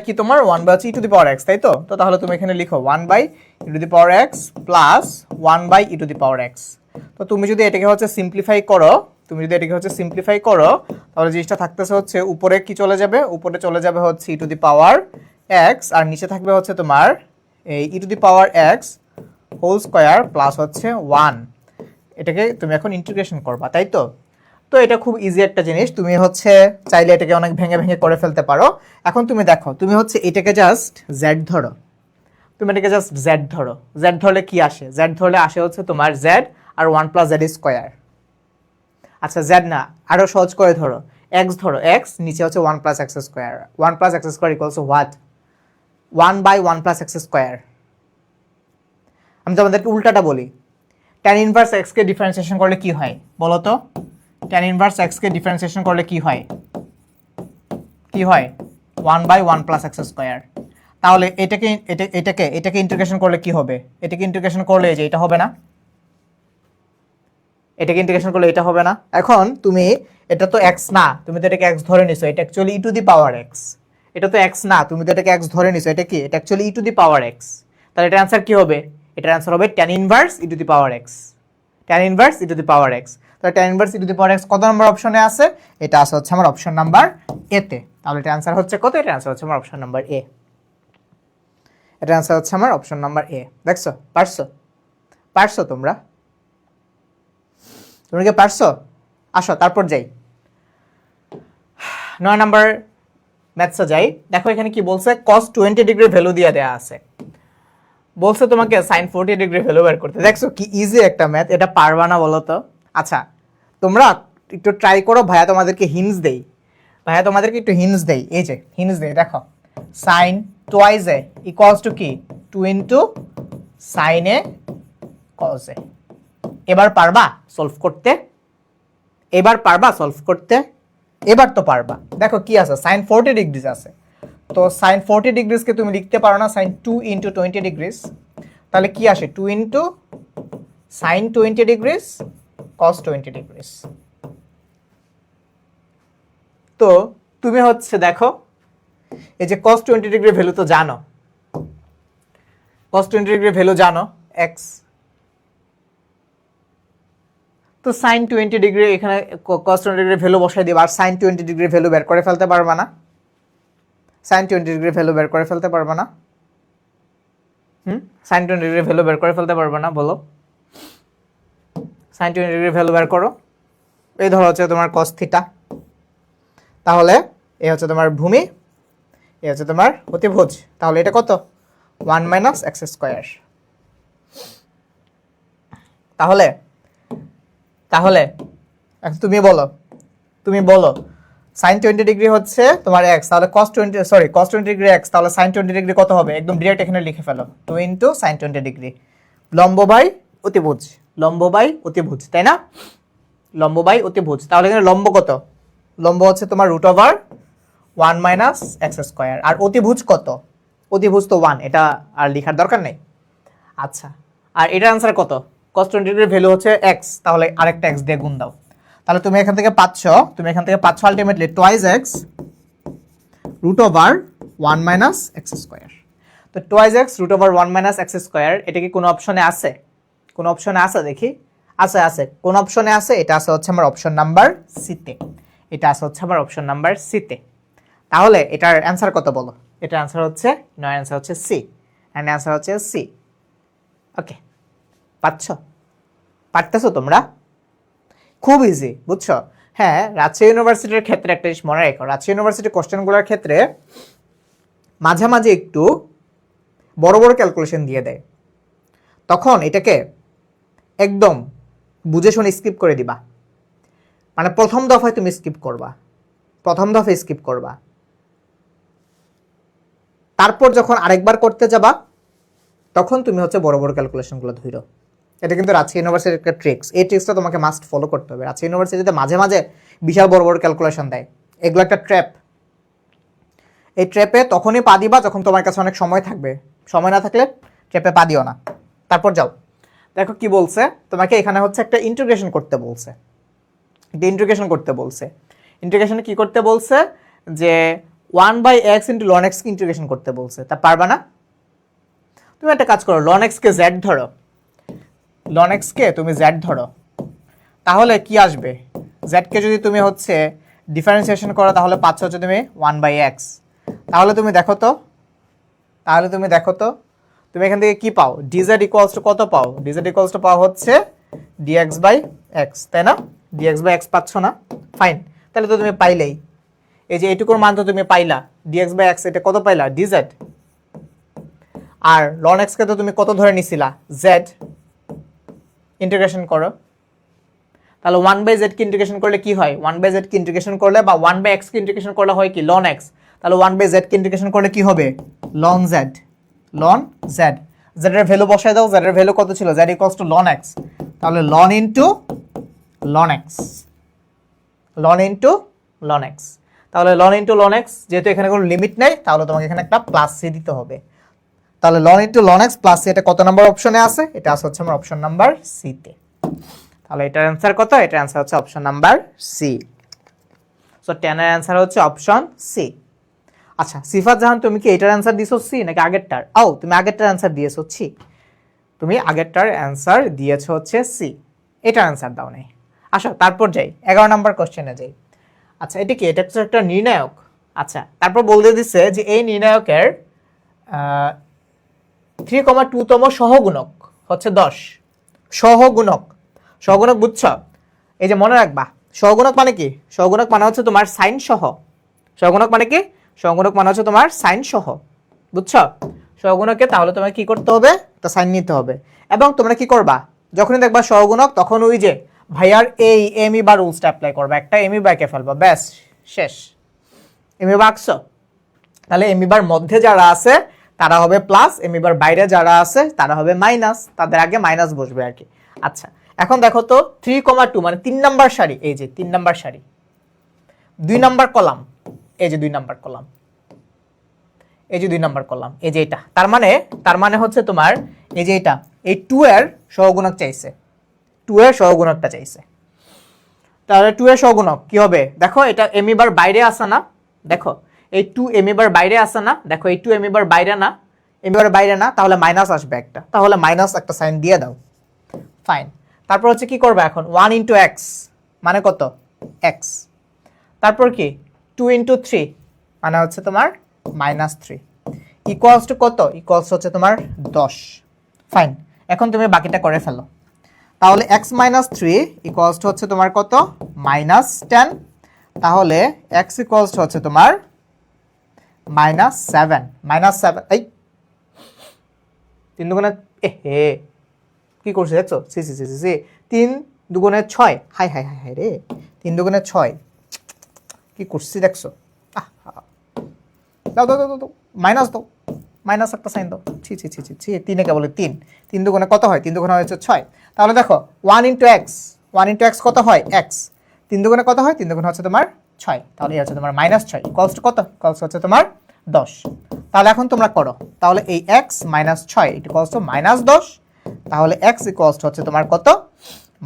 B: কি তোমার 1 বাই হচ্ছে ই টু দি পাওয়ার এক্স, তাই তো? তো তাহলে তুমি এখানে লিখো 1 by E to the power X plus 1 by E to the power X. তো তুমি যদি এটাকে হচ্ছে সিম্পলিফাই করো, তাহলে জিনিসটা থাকতেছে হচ্ছে উপরে কি চলে যাবে? উপরে চলে যাবে হচ্ছে ই টু দি পাওয়ার এক্স, আর নিচে থাকবে হচ্ছে তোমার এই e to the power x whole square plus হচ্ছে 1। এটাকে তুমি এখন ইন্টিগ্রেশন করবা, তাই তো? তো এটা খুব ইজি একটা জিনিস, তুমি হচ্ছে চাইলে এটাকে অনেক ভেঙে ভেঙে করে ফেলতে পারো। এখন তুমি দেখো, তুমি হচ্ছে এটাকে জাস্ট জেড ধরো, জেড ধরলে কি আসে? জেড ধরলে আসে হচ্ছে তোমার জেড আর 1 প্লাস জেড স্কোয়ার। আচ্ছা জেড না, আরো সহজ করে ধরো, এক্স ধরো, এক্স নিচে হচ্ছে 1 plus X square. 1 plus X square equals to what? 1 by 1 plus X square. আমি তোমাদেরকে উল্টাটা বলি, tan ইনভার্স এক্স কে ডিফারেন্সিয়েশন করলে কি হয় বলো তো? tan ইনভার্স এক্স কে ডিফারেন্সিয়েশন করলে কি হয়? 1 বাই 1 প্লাস এক্স স্কোয়ার। তাহলে এটাকে ইন্টিগ্রেশন করলে কি হবে? এটাকে ইন্টিগ্রেশন করলে যে এটা হবে না? এটাকে ইন্টিগ্রেশন করলে এটা হবে না? এখন তুমি এটা তো x না, তুমি তো এটাকে x ধরে নিছো, এটা actually E to the power x। এটা তো x না, তুমি তো এটাকে x ধরে নিছো, এটা কি? এটা actually E to the power x। তাহলে এটার অ্যান্সার কি হবে? এটার অ্যান্সার হবে tan inverse E to the power x। tan inverse E to the power x। তাহলে tan inverse E to the power x কত নম্বর অপশনে আছে? এটা আছে হচ্ছে আমার অপশন নাম্বার এ তে। তাহলে এটার অ্যান্সার হচ্ছে কত? এটার অ্যান্সার হচ্ছে আমার অপশন নাম্বার এ। এটার অ্যান্সার হচ্ছে আমার অপশন নাম্বার এ। দেখছো? পারছো তোমরা কি পারছো? আসো তারপর যাই 9 নাম্বার ম্যাথসে যাই। দেখো এখানে কি বলছে, cos 20 ডিগ্রি ভ্যালু দিয়ে দেয়া আছে, বলছে তোমাকে sin 40 ডিগ্রি ভ্যালু বের করতে। দেখছো কি ইজি একটা ম্যাথ, এটা পারবা না বলো তো? আচ্ছা তোমরা একটু ট্রাই করো, ভাইয়া তোমাদেরকে হিন্টস দেই, এই যে হিন্টস দেই, দেখো sin twice a equals to কি 2 into sin a cos a। এবার পারবা সলভ করতে? এবার তো পারবা। দেখো কি আছে, sin 40 ডিগ্রিজ আছে, তো sin 40 ডিগ্রিজকে তুমি লিখতে পারো না sin 2 into 20 ডিগ্রিজ? তাহলে কি আসে 2 ইন্টু সাইন 20 ডিগ্রিস কস 20 ডিগ্রিস। তো তুমি হচ্ছে দেখো এই যে cos 20 ডিগ্রি ভ্যালু তো জানো, cos 20 ডিগ্রি ভ্যালু জানো x, তো sin 20 ডিগ্রি এখানে cos 20 ডিগ্রি ভ্যালু বসাই দিবা, আর sin 20 ডিগ্রি ভ্যালু বের করে ফেলতে পারবা না? sin 20 ডিগ্রি ভ্যালু বের করে ফেলতে পারবা না? sin 20 ডিগ্রি ভ্যালু বের করে ফেলতে পারবা না? বলো, sin 20 ডিগ্রি ভ্যালু বের করো। এই ধরো হচ্ছে তোমার cos থিটা, তাহলে এই হচ্ছে তোমার ভূমি, এই হচ্ছে তোমার অতিভুজ, তাহলে এটা কত 1 মাইনাস এক্স স্কোয়ার। তাহলে তাহলে এখন তুমি বলো sin 20 ডিগ্রি হচ্ছে তোমার x, তাহলে cos 20 ডিগ্রি x, তাহলে sin 20 ডিগ্রি কত হবে? একদম ডিরেক্ট এখানে লিখে ফেলো 2 ইন্টু sin 20 ডিগ্রি, লম্ব বাই অতিভুজ, লম্ব বাই অতিভুজ, তাই না? লম্ব বাই অতিভুজ, তাহলে এখানে লম্ব কত? লম্ব হচ্ছে তোমার root over 1 minus x square, আর অতিভুজ কত? অতিভুজ তো 1, এটা আর লেখার দরকার নেই। আচ্ছা, আর এটার আনসার কত? cos 20 ডিগ্রির ভ্যালু হচ্ছে x, তাহলে আরেকটা x দিয়ে গুণ দাও, তাহলে তুমি এখান থেকে পাচ্ছ ultimately twice x root over 1 minus x square. তো twice x root over 1 minus x square, এটা কি কোনো অপশনে আছে? কোন অপশনে আছে দেখি? আছে। কোন অপশনে আছে? এটা আছে হচ্ছে আমার অপশন নাম্বার সিতে, এটা আছে হচ্ছে আমার অপশন নাম্বার সিতে। তাহলে এটার অ্যান্সার কত বলো? এটার অ্যান্সার হচ্ছে নয়, অ্যান্সার হচ্ছে সি, এন্ড অ্যান্সার হচ্ছে সি। ওকে, পারতেছো তোমরা? খুব ইজি, বুঝছো? হ্যাঁ, রাজশাহী ইউনিভার্সিটির ক্ষেত্রে একটা জিনিস মনে রেখো, রাজশাহী ইউনিভার্সিটির কোশ্চেনগুলোর ক্ষেত্রে মাঝে মাঝে একটু বড় বড় ক্যালকুলেশন দিয়ে দেয়, তখন এটাকে একদম বুঝে শুনে স্কিপ করে দিবা, মানে প্রথম দফায় তুমি স্কিপ করবা, তারপর যখন আরেকবার করতে যাবা তখন তুমি হচ্ছে বড় বড় ক্যালকুলেশনগুলো ধরো। এটা কিন্তু রাজশাহী ইউনিভার্সিটির একটা ট্রিক্স, এই ট্রিক্সটা তোমাকে মাস্ট ফলো করতে হবে। রাজশাহী ইউনিভার্সিটিতে মাঝে মাঝে বিশাল বড় বড় ক্যালকুলেশন দেয়, এগুলো একটা ট্র্যাপ। এই ট্র্যাপে তখনই পা দিবা যখন তোমার কাছে অনেক সময় থাকবে, সময় না থাকলে ট্র্যাপে পা দিও না। তারপর যাও, দেখো কি বলছে তোমাকে, এখানে হচ্ছে একটা ইন্টিগ্রেশন করতে বলছে, ইন্টিগ্রেশনে কি করতে বলছে যে 1/x into loan x integration করতে বলছে, তা পারবা না? তুমি একটা কাজ করো, লন এক্স কে জেড ধরো, তাহলে কি আসবে? জেড কে যদি তুমি হচ্ছে ডিফারেন্সিয়েশন করো তাহলে পাচ্ছ হচ্ছে তুমি 1/x। তাহলে তুমি দেখো তো তুমি এখান থেকে কি পাও? dz ইকুয়ালস টু কত পাও? dz ইকুয়ালস টু পাও হচ্ছে dx/x, তাই না? dx/x পাচ্ছ না? ফাইন, তাহলে তো তুমি পাইলেই, এই যে এইটুকুর মান তো তুমি পাইলা, dx/x এটা কত পাইলা? dz। আর ln x কে তো তুমি কত ধরে নিছিলা? z। ইন্টিগ্রেশন করো, তাহলে 1/z কে ইন্টিগ্রেশন করলে কি হয়? 1/z কে ইন্টিগ্রেশন করলে বা 1/x কে ইন্টিগ্রেশন করলে হয় কি? ln x। তাহলে 1/z কে ইন্টিগ্রেশন করলে কি হবে? ln z। z এর ভ্যালু বসায় দাও, z এর ভ্যালু কত ছিল? z equals to ln x, তাহলে ln ইনটু ln x, তাহলে ln ইনটু ln x, যেহেতু এখানে কোনো লিমিট নেই তাহলে তোমাকে এখানে একটা প্লাস সি দিতে হবে। তাহলে ln into ln x plus C, এটা কত নাম্বার অপশনে আছে? এটা আছে হচ্ছে আমার অপশন নাম্বার সি তে। তাহলে এটার অ্যান্সার কত? এটার অ্যান্সার হচ্ছে অপশন নাম্বার সি। সো 10 এর অ্যান্সার হচ্ছে অপশন সি। আচ্ছা সিফাত জাহান, তুমি কি এটার অ্যান্সার দিছো সি নাকি আগেরটার? তুমি আগেরটার অ্যান্সার দিয়েছো ছি, তুমি আগেরটার অ্যান্সার দিয়েছো হচ্ছে সি, এটার অ্যান্সার দাও নাই। আসো তারপর যাই 11 নাম্বার কোশ্চেনে যাই। আচ্ছা এটা কি? এটা হচ্ছে একটা নির্ণায়ক। আচ্ছা তারপর বলতে দিচ্ছে যে এই নির্ণায়কের 3,2 তম সহগুণক হচ্ছে 10। সহগুণক বুঝছ? এই যে মনে রাখবা, সহগুণক মানে কি? সহগুণক মানে হচ্ছে তোমার সাইন সহ। সহগুণক মানে কি? সহগুণক মানে হচ্ছে তোমার সাইন সহ, বুঝছ? সহগুণকে তাহলে তোমার কি করতে হবে? একটা সাইন নিতে হবে। এবং তোমরা কি করবা, যখনই দেখবা সহগুণক তখন ওই যে ভাইয়ার এই এমি বার রুলসটা অ্যাপ্লাই করবা, একটা এমি বারকে ফেলবা, ব্যাস শেষ। এমি বার আঁকছো, তাহলে এমি বার মধ্যে যারা আছে তারা হবে প্লাস, এমি বার বাইরে যারা আছে তারা হবে মাইনাস, তাদের আগে মাইনাস বসবে আর কি। আচ্ছা এখন দেখো তো 3,2 মানে 3 নাম্বার সারি, এই যে 3 নাম্বার সারি, 2 নাম্বার কলাম, এই যে 2 নাম্বার কলাম, এই যে 2 নাম্বার কলাম, এই যে এটা, তার মানে হচ্ছে তোমার এই যে এটা, এই 2 এর সহগুণক চাইছে, 2 এর সহগুণকটা চাইছে। তাহলে 2 এর সহগুণক কি হবে? দেখো এটা এমি বার বাইরে আসে না, দেখো এই 2 এমি বার বাইরে আসে না, দেখো এই 2 এমি বার বাইরে না, এমি বার বাইরে না, তাহলে মাইনাস আসবে একটা, তাহলে মাইনাস একটা সাইন দিয়ে দাও। ফাইন। তারপর হচ্ছে কি করবে এখন? 1 ইন্টু এক্স মানে কত? এক্স। তারপর কি 2 ইন্টু 3 মানে হচ্ছে তোমার -3 ইকুয়ালস টু কত? ইকুয়ালস হচ্ছে তোমার 10। ফাইন, এখন তুমি বাকিটা করে ফেলো। তাহলে x - 3 ইকুয়ালস টু হচ্ছে তোমার কত? -10। তাহলে x ইকুয়ালস টু হচ্ছে তোমার -7। -7 এই 3 দুগুণে হে কি করছে দেখছো? C C C C C 3 দুগুণে 6। হাই হাই হাই হাই রে, 3 দুগুণে 6 কি করছি দেখছো? দাও দাও দাও দাও, মাইনাস দাও, মাইনাস একটা সাইন দাও। ছি ছি ছি ছি ছি, 3 কে বলে 3, 3 দুগুণে কত হয়? 3 দুগুণে হচ্ছে 6। তাহলে দেখো 1 ইন্টু এক্স, 1 ইন্টু এক্স কত হয়? এক্স। 3 দুগুণে কত হয়? 3 দুগুণে হচ্ছে তোমার 6। তাহলে এই হচ্ছে তোমার -6 ইকুয়ালস টু কত? ইকুয়ালস হচ্ছে তোমার 10। তাহলে এখন তোমরা করো, তাহলে এই x - 6 ইকুয়ালস টু -10। তাহলে x ইকুয়ালস টু হচ্ছে তোমার কত?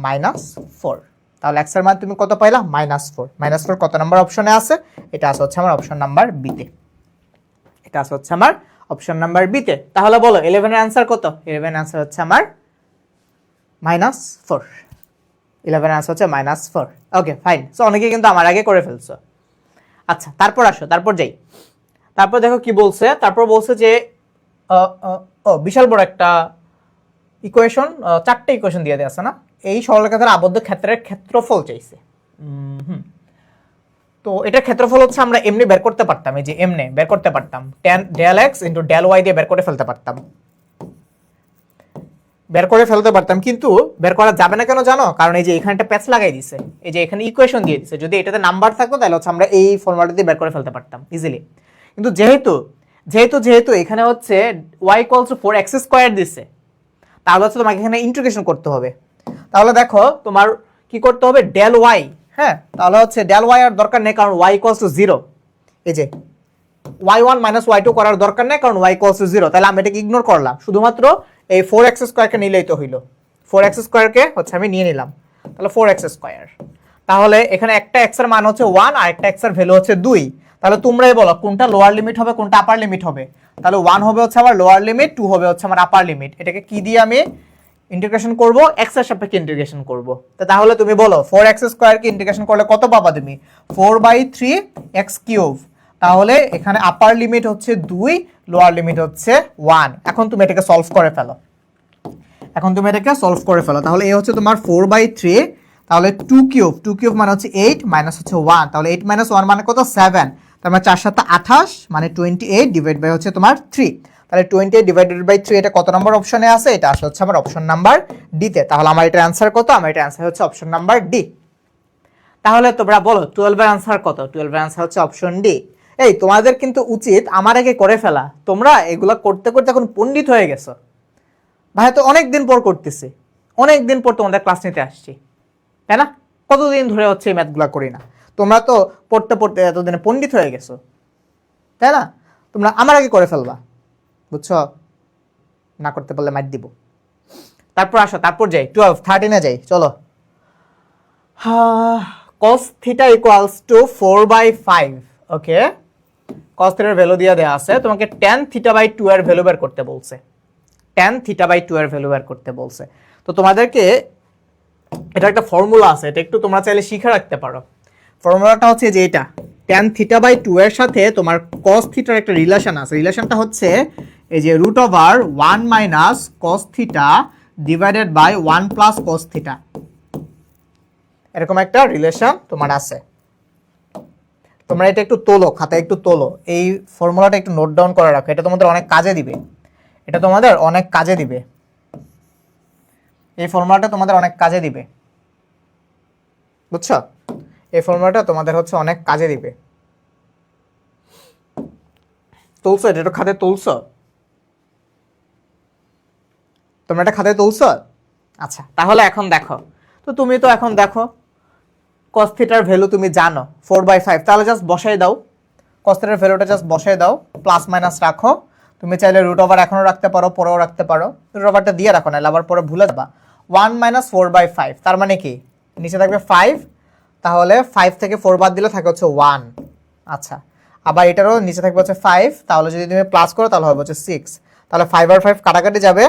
B: -4। তাহলে x এর মান তুমি কত পাইলা? -4। -4 কত নাম্বার অপশনে আছে? এটা আছে হচ্ছে আমার অপশন নাম্বার বি তে। এটা আছে হচ্ছে আমার অপশন নাম্বার বি তে। তাহলে বলো 11 এর आंसर কত? 11 এর आंसर হচ্ছে আমার -4। 11 এর आंसर হচ্ছে -4। Okay fine. সো অনেকে কিন্তু আমার আগে করে ফেলছো। আচ্ছা তারপর আসো, তারপর যাই। তারপর দেখো কি বলছে। তারপর বলছে যে বিশাল বড় একটা ইকুয়েশন, 4টে ইকুয়েশন দিয়ে দেয়া আছে না? এই সরলরেখার আবদ্ধ ক্ষেত্রের ক্ষেত্রফল চাইছে। তো এটার ক্ষেত্রফল হচ্ছে আমরা এমনি বের করতে পারতাম, এই যে এমনি বের করতে পারতাম, tan del x * del y দিয়ে বের করে ফেলতে পারতাম, কিন্তু বের করা যাবে না কেন জানো? কারণ এই যে এখানে একটা প্যাচ লাগাই দিছে, এই যে এখানে ইকুয়েশন দিয়ে দিছে। যদি এটাতে নাম্বার থাকতো তাহলে হচ্ছে আমরা এই ফর্মুলাটা দিয়ে বের করে ফেলতে পারতাম ইজিলি। কিন্তু যেহেতু এখানে হচ্ছে y = 4x² দিছে, তাহলে হচ্ছে তোমাকে এখানে ইন্টিগ্রেশন করতে হবে। তাহলে দেখো তোমার কি করতে হবে? del y, হ্যাঁ, তাহলে হচ্ছে del y আর দরকার নেই কারণ y = 0। এই যে y1 - y2 করার দরকার নেই কারণ y = 0। তাহলে আমি এটাকে ইগনোর করলাম, শুধুমাত্র এই 4x² কে নিলেই তো হইলো। 4x² কে হচ্ছে আমি নিয়ে নিলাম, তাহলে 4x²। তাহলে এখানে একটা x এর মান হচ্ছে 1 আর একটা x এর ভ্যালু হচ্ছে 2। তাহলে তোমরাই বলো কোনটা লোয়ার লিমিট হবে, কোনটা আপার লিমিট হবে? তাহলে 1 হবে হচ্ছে আমার লোয়ার লিমিট, 2 হবে হচ্ছে আমার আপার লিমিট। এটাকে কি দিয়ে আমি ইন্টিগ্রেশন করব? x এর সাপেক্ষে ইন্টিগ্রেশন করব। তাহলে তুমি বলো 4x² কে ইন্টিগ্রেশন করলে কত পাবা তুমি? 4/3x³। তাহলে এখানে আপার লিমিট হচ্ছে 2, লোয়ার লিমিট হচ্ছে 1। এখন তুমি এটাকে সলভ করে ফেলো। তাহলে এই হচ্ছে তোমার 4/3, তাহলে 2³ মানে হচ্ছে 8 মাইনাস হচ্ছে 1, তাহলে 8 - 1 মানে কত? 7। তার মানে 4 × 7 = 28 মানে 28 ডিভাইড বাই হচ্ছে তোমার 3। তাহলে 28 ডিভাইডেড বাই 3 এটা কত নম্বর অপশনে আছে? এটা আসলে হচ্ছে আমার অপশন নাম্বার ডি তে। তাহলে আমার এটা অ্যানসার কত? আমার এটা অ্যানসার হচ্ছে অপশন নাম্বার ডি। তাহলে তোমরা বলো 12 এর অ্যানসার কত? 12 এর অ্যানসার হচ্ছে অপশন ডি। এই তোমাদের কিন্তু উচিত আমার আগে করে ফেলা, তোমরা এগুলা করতে করতে এখন পণ্ডিত হয়ে গেছো। ভাই তো অনেক দিন পর করতেছি, অনেক দিন পর তোমাদের ক্লাস নিতে আসছি, তাই না? কতদিন ধরে হচ্ছে এই ম্যাথগুলা করি না। তোমরা তো পড়তে পড়তে এতদিনে পণ্ডিত হয়ে গেছো, তাই না? তোমরা আমার আগে করে ফেলবা, বুঝছো? না করতে পারলে মার দিব। তারপর আসো, তারপর যাই 13 যাই, চলো। cos θ = 4/5। ওকে, cos θ এর ভ্যালু দিয়ে দেয়া আছে, তোমাকে tan θ/2 এর ভ্যালু বের করতে বলছে। tan θ/2 এর ভ্যালু বের করতে বলছে। তো তোমাদেরকে এটা একটা ফর্মুলা আছে, এটা একটু তোমরা চাইলে শিখে রাখতে পারো। ফর্মুলাটা হচ্ছে যে এটা tan θ/2 এর সাথে তোমার cos θ এর একটা রিলেশন আছে। রিলেশনটা হচ্ছে এই যে √1 - cos θ ডিভাইডেড বাই 1 + cos θ, এরকম একটা রিলেশন তোমার আছে। তোমরা এটা একটু তোলো, খাতায় একটু তোলো, এই ফর্মুলাটা একটু নোট ডাউন করে রাখো, এটা তোমাদের অনেক কাজে দিবে। এই ফর্মুলাটা তোমাদের অনেক কাজে দিবে, বুঝছো? এই ফর্মুলাটা তোমাদের হচ্ছে অনেক কাজে দিবে। তুলছো? এটা খাতায় তুলছো? তোমরা এটা খাতায় তুলছো? আচ্ছা, তাহলে এখন দেখো, তো তুমি তো এখন দেখো cos θ এর ভ্যালু তুমি জানো 4/5, তাহলে জাস্ট বসাই দাও। cos θ এর ভ্যালুটা জাস্ট বসায় দাও, প্লাস মাইনাস রাখো। তুমি চাইলে রুট ওভার এখনো রাখতে পারো, পরেও রাখতে পারো। রুট ওভারটা দিয়ে রাখো, না আবার পরে ভুলে যাবা। 1 - 4/5, তার মানে কি নিচে থাকবে 5, তাহলে 5 থেকে 4 বাদ দিলে থাকে হচ্ছে 1। আচ্ছা, আবার এটারও নিচে থাকবে হচ্ছে 5, তাহলে যদি তুমি প্লাস করো তাহলে হবে হচ্ছে 6। তাহলে 5 আর 5 কাটাকাটি যাবে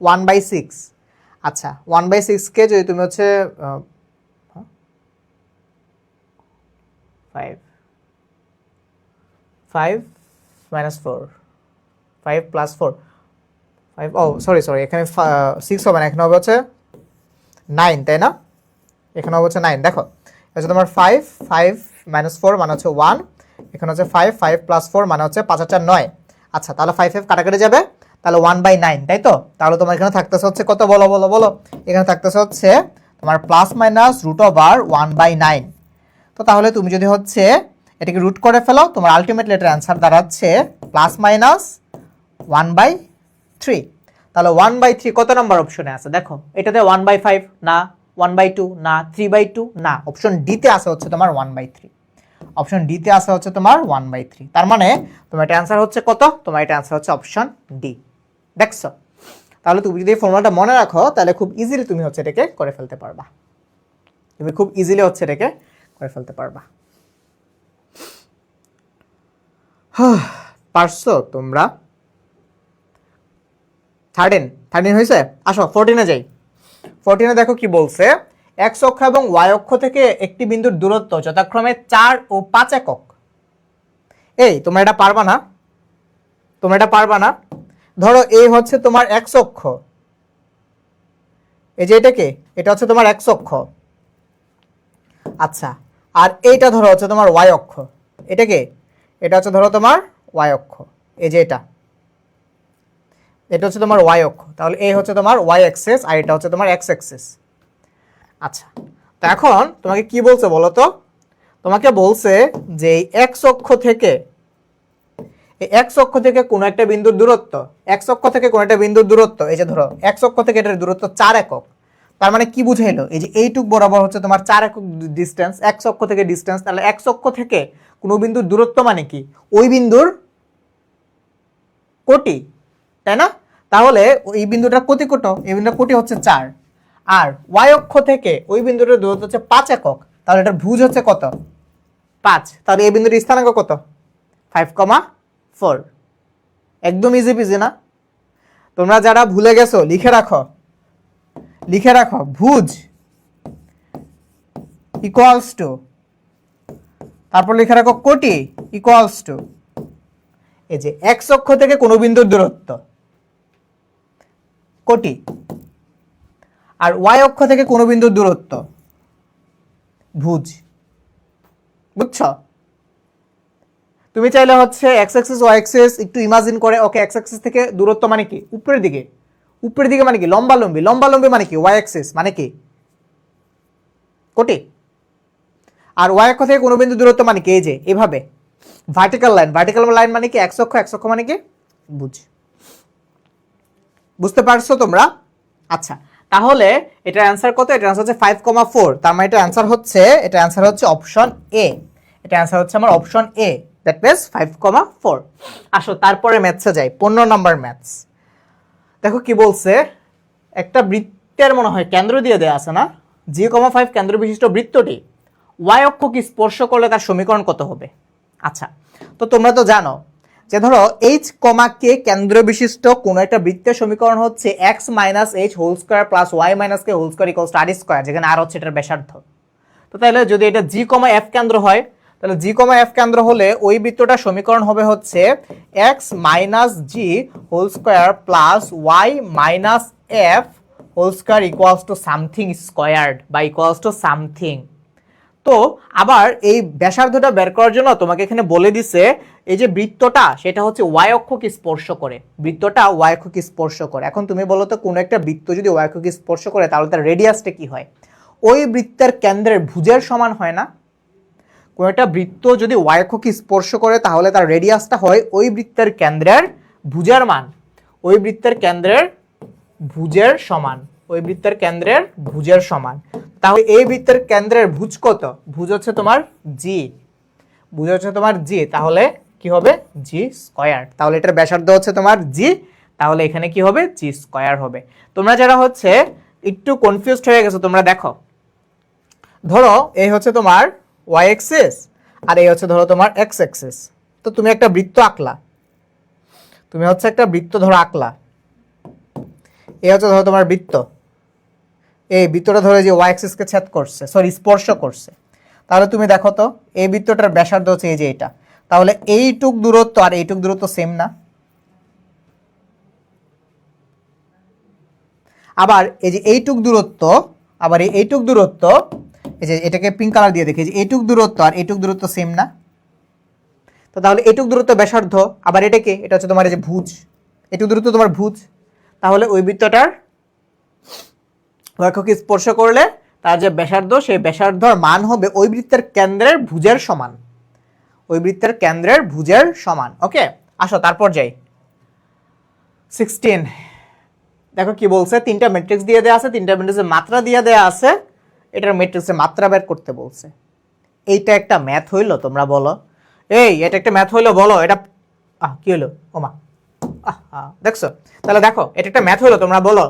B: 1/6। আচ্ছা, 1/6 কে যদি তুমি হচ্ছে 5 - 4, 5 + 4, 5, ও সরি এখানে 6 হবে না, এখানে হবে হচ্ছে 9, তাই না? এখানে হবে হচ্ছে 9। দেখো এটা তোমার 5 - 4 মানে হচ্ছে 1, এখানে হচ্ছে 5 + 4 মানে হচ্ছে 5 × 4 = 9। আচ্ছা, তাহলে 5 কাটাকাটি যাবে, তাহলে 1/9, তাই তো? তাহলে তোমার এখানে থাকতেছে হচ্ছে কত, বলো বলো বলো। এখানে থাকতেছে হচ্ছে তোমার প্লাস মাইনাস √1/9। তো তাহলে তুমি যদি হচ্ছে এটাকে রুট করে ফেলো, তোমার আলটিমেটলি এটার অ্যান্সার দাঁড়াচ্ছে প্লাস মাইনাস 1/3। তাহলে 1/3 কত নাম্বার অপশনে আছে দেখো? এটাতে 1/5 না, 1/2 না, 3/2 না, অপশন ডি তে আছে হচ্ছে তোমার 1/3। অপশন ডি তে আছে হচ্ছে তোমার 1/3। তার মানে তোমার এটা অ্যান্সার হচ্ছে কত? তোমার এটা অ্যান্সার হচ্ছে অপশন ডি। দেখছো? তাহলে তুমি যদি এই ফর্মুলাটা মনে রাখো তাহলে খুব ইজিলি তুমি হচ্ছে এটাকে করে ফেলতে পারবা। তুমি খুব ইজিলি হচ্ছে এটাকে করে ফেলতে পারবা। পারছো তোমরা? 13 হয়েছে? আসো 14-এ যাই। 14-এ দেখো কি বলছে, এক্স অক্ষ এবং ওয়াই অক্ষ থেকে একটি বিন্দুর দূরত্ব যথাক্রমে 4 ও 5 একক। এই তোমরা এটা পারবা না? তোমরা এটা পারবা না? ধরো এই হচ্ছে তোমার এক্স অক্ষ, এই যে এটাকে, এটা হচ্ছে তোমার এক্স অক্ষ। আচ্ছা, আর এইটা ধরো হচ্ছে তোমার ওয়াই অক্ষ। এটাকে, এটা হচ্ছে ধরো তোমার ওয়াই অক্ষ, এই যে এটা হচ্ছে তোমার ওয়াই অক্ষ। তাহলে এই হচ্ছে তোমার ওয়াই অ্যাক্সিস আর এটা হচ্ছে তোমার এক্স অ্যাক্সিস। আচ্ছা, তো এখন তোমাকে কি বলছে বলো তো? তোমাকে বলছে যে এই এক্স অক্ষ থেকে, এই এক্স অক্ষ থেকে কোনো একটা বিন্দুর দূরত্ব, এক্স অক্ষ থেকে কোনো একটা বিন্দুর দূরত্ব, এই যে ধরো এক্স অক্ষ থেকে এটার দূরত্ব 4 একক। তার মানে কি বুঝাইলো? এই যে এইটুক বরাবর হচ্ছে তোমার 4 একক ডিস্টেন্স, এক্স অক্ষ থেকে ডিস্টেন্স। তাহলে এক্স অক্ষ থেকে কোনো বিন্দুর দূরত্ব মানে কি? ওই বিন্দুর কোটি, তাই না? তাহলে এই বিন্দুটা কোটি কত? এই বিন্দুটা কোটি হচ্ছে 4। আর ওয়াই অক্ষ থেকে ওই বিন্দুটার দূরত্ব হচ্ছে 5 একক। তাহলে এটার ভুজ হচ্ছে কত? 5। তাহলে এই বিন্দুর স্থানাঙ্ক কত? 5,4। একদম ইজি পিজি না? তোমরা যারা ভুলে গেছো লিখে রাখো, লিখে রাখো। ভুজ ইকুয়ালস টু, তারপর লিখে রাখো কোটি ইকুয়ালস টু, এই যে এক্স অক্ষ থেকে কোনো বিন্দুর দূরত্ব কোটি, আর ওয়াই অক্ষ থেকে কোনো বিন্দুর দূরত্ব ভুজ। বুঝছো? তুমি চাইলে হচ্ছে এক্স অ্যাক্সিস ওয়াই অ্যাক্সিস একটু ইমাজিন করে, ওকে এক্স অ্যাক্সিস থেকে দূরত্ব মানে কি? উপরের দিকে, উপরের দিকে মানে কি? লম্বালম্বি, লম্বালম্বি মানে কি? ওয়াই অ্যাক্সিস মানে কি? কোটি। আর ওয়াই অক্ষ থেকে কোনো বিন্দু দূরত্ব মানে কি? এই যে এভাবে ভার্টিক্যাল লাইন, ভার্টিক্যাল লাইন মানে কি? এক্স অক্ষ, এক্স অক্ষ মানে কি? বুঝ। বুঝতে পারছো তোমরা? আচ্ছা, তাহলে এটার অ্যান্সার কত? এটার অ্যান্সার হচ্ছে 5,4। তার মানে এটার অ্যান্সার হচ্ছে, এটার অ্যান্সার হচ্ছে অপশন এ। এটা অ্যান্সার হচ্ছে আমার অপশন এ, দ্যাট মিন্স 5,4। আসো তারপরে ম্যাথসে যাই, 15 নাম্বার ম্যাথস। দেখো কি বলছে, একটা বৃত্তের মনে হয় কেন্দ্র দিয়ে দেয়া আছে না? G,5 কেন্দ্র বিশিষ্ট বৃত্তটি ওয়াই অক্ষকে স্পর্শ করলে তার সমীকরণ কত হবে? আচ্ছা, তো তোমরা তো জানো যে ধরো এইচ কে কেন্দ্র বিশিষ্ট কোন একটা বৃত্তের সমীকরণ হচ্ছে x - h whole square plus y - k whole square equals to r square, যেখানে r হচ্ছে এটার ব্যাসার্ধ। তো তাহলে যদি এটা G,f কেন্দ্র হয়, তাহলে G,f কেন্দ্র হলে ওই বৃত্তটার সমীকরণ হবে হচ্ছে x - g whole square plus y - f whole square equals to something squared বা ইকুয়ালস টু সামথিং। তো আবার এই ব্যাসার্ধটা বের করার জন্য তোমাকে এখানে বলে দিছে এই যে বৃত্তটা সেটা হচ্ছে ওয়াই অক্ষকে স্পর্শ করে, বৃত্তটা ওয়াই অক্ষকে স্পর্শ করে। এখন তুমি বলো তো কোন একটা বৃত্ত যদি ওয়াই অক্ষকে স্পর্শ করে তাহলে তার রেডিয়াসটা কি হয়? ওই বৃত্তের কেন্দ্রের ভুজের সমান হয় না? কোন একটা বৃত্ত যদি ওয়াই অক্ষকে স্পর্শ করে তাহলে তার রেডিয়াসটা হয় ওই বৃত্তের কেন্দ্রের ভুজের মান, ওই বৃত্তের কেন্দ্রের ভুজের সমান, ওই বৃত্তের কেন্দ্রের ভুজের সমান। তাহলে এই বৃত্তের কেন্দ্রের ভুজ কত? ভুজ হচ্ছে তোমার জি। ভুজ হচ্ছে তোমার জি, তাহলে কি হবে জি স্কয়ার। তাহলে এটার ব্যাসার্ধ হচ্ছে তোমার জি, তাহলে এখানে কি হবে জি স্কয়ার হবে। তোমরা যারা হচ্ছে একটু কনফিউজড হয়ে গেছো তোমরা দেখো, ধরো এই হচ্ছে তোমার ওয়াই এক্সিস আর এই হচ্ছে ধরো তোমার এক্স এক্সিস। তো তুমি একটা বৃত্ত আঁকলা, তুমি হচ্ছে একটা বৃত্ত ধরো আঁকলা, এই হচ্ছে ধরো তোমার বৃত্ত, এই বৃত্তটা ধরে যে ওয়াই এক্সিসকে ছেদ করছে, সরি স্পর্শ করছে। তাহলে তুমি দেখো তো এই বৃত্তটার ব্যাসার্ধ হচ্ছে এই যে এটা, তাহলে এইটুক দূরত্ব আর এইটুক দূরত্ব সেম না? আবার এই যে এইটুক দূরত্ব, আবার এইটুক দূরত্ব, এই যে এটাকে পিঙ্ক কালার দিয়ে দেখি, যে এইটুক দূরত্ব আর এইটুক দূরত্ব সেম না? তো তাহলে এইটুক দূরত্ব ব্যাসার্ধ, আবার এটাকে, এটা হচ্ছে তোমার এই যে ভুজ, এইটুক দূরত্ব তোমার ভুজ, তাহলে ওই বৃত্তটার রেখাকে স্পর্শ করলে তার যে ব্যাসার্ধ, সেই ব্যাসার্ধর মান হবে ওই বৃত্তের কেন্দ্রের ভুজের সমান, ওই বৃত্তের কেন্দ্রের ভুজের সমান। ওকে, আসো তারপর যাই 16। দেখো কি বলছে, তিনটা ম্যাট্রিক্স দিয়ে দেওয়া আছে, তিনটা ম্যাট্রিক্সের মাত্রা দিয়ে দেওয়া আছে, এটার ম্যাট্রিক্সের মাত্রা বের করতে বলছে। এইটা একটা ম্যাথ হইলো? তোমরা বলো, এই এটা একটা ম্যাথ হইলো? বলো এটা কি হলো ওমা, দেখছো? তাহলে দেখো এটা একটা ম্যাথ হইলো? তোমরা বলো।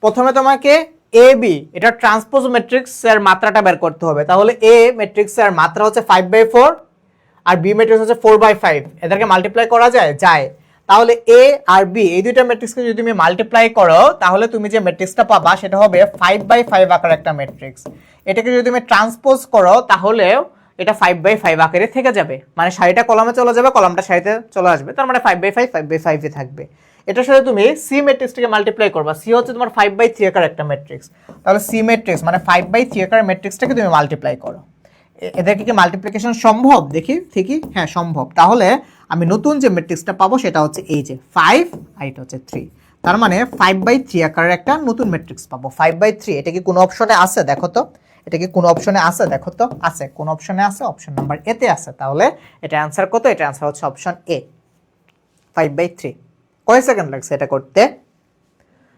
B: প্রথমে তোমাকে এ বি এটা ট্রান্সপোজ ম্যাট্রিক্স এর মাত্রাটা বের করতে হবে। তাহলে এ ম্যাট্রিক্স এর মাত্রা হচ্ছে 5/4 আর বি ম্যাট্রিক্স হচ্ছে 4/5, এদেরকে মাল্টিপ্লাই করা যায়? যায়। তাহলে এ আর বি এই দুইটা ম্যাট্রিক্সকে যদি তুমি মাল্টিপ্লাই করো তাহলে তুমি যে ম্যাট্রিক্সটা পাবা সেটা হবে 5/5 আকার একটা ম্যাট্রিক্স। এটাকে যদি তুমি ট্রান্সপোজ করো তাহলে এটা 5/5 আকারে থেকে যাবে, মানে সারিটা কলামে চলে যাবে, কলামটা সারিতে চলে আসবে, তার মানে 5/5 5/5 এ থাকবে। এটার সাথে তুমি সি ম্যাট্রিক্সটাকে মাল্টিপ্লাই করবা, সি হচ্ছে তোমার 5/3 আকার একটা ম্যাট্রিক্স, তাহলে সি ম্যাট্রিক্স মানে 5/3 আকার ম্যাট্রিক্সটাকে তুমি মাল্টিপ্লাই করো। এদেরকে কি মাল্টিপ্লিকেশন সম্ভব? দেখি ঠিকই, হ্যাঁ সম্ভব। তাহলে আমি নতুন যে ম্যাট্রিক্সটা পাবো সেটা হচ্ছে এই যে 5 আর এটা হচ্ছে 3, তার মানে 5/3 আকারের একটা নতুন ম্যাট্রিক্স পাবো। 5/3 এটা কি কোনো অপশনে আছে? দেখো তো, এটা কি কোনো অপশনে আছে? দেখো তো, আছে। কোন অপশনে আছে? অপশন নাম্বার এ তে আছে। তাহলে এটা অ্যান্সার কত? এটা অ্যান্সার হচ্ছে অপশন এ, 5/3। কয় সেকেন্ড লাগছে এটা করতে?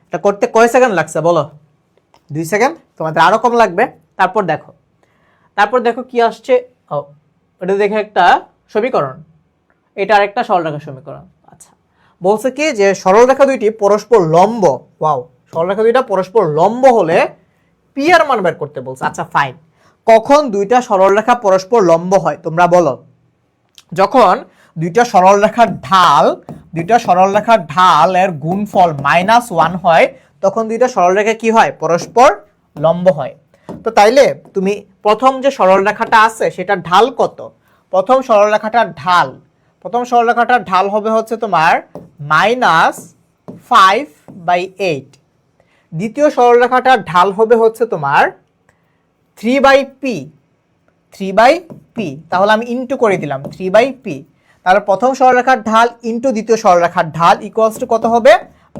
B: এটা করতে কয় সেকেন্ড লাগছে বলো? 2 সেকেন্ড? তোমাদের আরো কম লাগবে। তারপর দেখো, তারপর দেখো কি আসছে। ও, এটা দেখে একটা সমীকরণ, এটা আরেকটা সরলরেখা সমীকরণ। আচ্ছা, বলছে কি যে সরলরেখা দুইটি পরস্পর লম্ব। ওয়াও, সরলরেখা দুইটা পরস্পর লম্ব হলে পি এর মান বের করতে বলছে। আচ্ছা ফাইন, কখন দুইটা সরলরেখা পরস্পর লম্ব হয় তোমরা বলো? যখন দুইটা সরলরেখার ঢাল এর গুণফল -1 হয় তখন দুইটা সরলরেখা কি হয়? পরস্পর লম্ব হয়। তো তাইলে তুমি প্রথম যে সরলরেখাটা আছে সেটার ঢাল কত? প্রথম সরলরেখাটার ঢাল হবে হচ্ছে তোমার -5/8। দ্বিতীয় সরলরেখাটার ঢাল হবে হচ্ছে তোমার 3/p। তাহলে আমি ইনটু করে দিলাম 3/p। তাহলে প্রথম সরলরেখার ঢাল ইনটু দ্বিতীয় সরলরেখার ঢাল ইকুয়ালস টু কত হবে?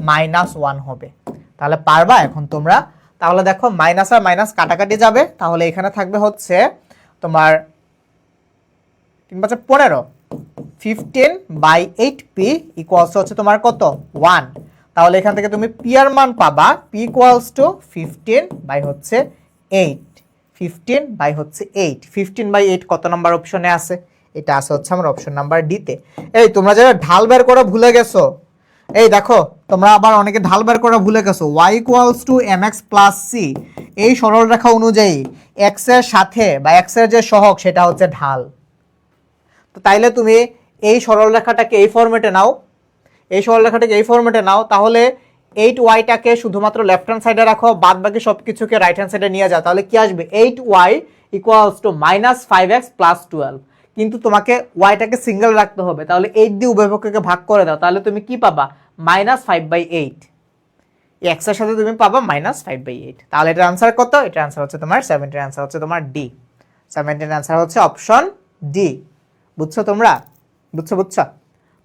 B: -1 হবে। তাহলে পারবা এখন তোমরা? তাহলে দেখো মাইনাস আর মাইনাস কাটাকাটি যাবে, তাহলে এখানে থাকবে হচ্ছে তোমার 3×5 = 15/8p ইকুয়ালস হচ্ছে তোমার কত? 1। তাহলে এখান থেকে তুমি পি এর মান পাবা, p = 15/8। 15/8, 15/8 কত নাম্বার অপশনে আছে? এটা আছে হচ্ছে আমার অপশন নাম্বার ডি তে। এই তোমরা যারা ঢাল বের করা ভুলে গেছো, এই দেখো তোমরা আবার অনেকে ঢাল বের করা ভুলে গেছো। y = mx + c, এই সরলরেখা অনুযায়ী x এর সাথে বা x এর যে সহগ সেটা হচ্ছে ঢাল। তো তাইলে তুমি এই সরলরেখাটাকে এই ফরম্যাটে নাও, তাহলে 8y-টাকে শুধুমাত্র লেফট হ্যান্ড সাইডে রাখো, বাদ বাকি সবকিছুকে রাইট হ্যান্ড সাইডে নিয়ে যাও, তাহলে কি আসবে? 8y = -5x + 12। কিন্তু তোমাকে y-টাকে সিঙ্গেল রাখতে হবে, তাহলে 8 দিয়ে উভয় পক্ষকে ভাগ করে দাও, তাহলে তুমি কি পাবা? -5/8। x এর সাথে তুমি পাবা -5/8। তাহলে এটার আনসার কত? এটার আনসার হচ্ছে তোমার 7, এর আনসার হচ্ছে তোমার ডি। 7 এর আনসার হচ্ছে অপশন ডি। বুঝছো তোমরা? বুঝছো?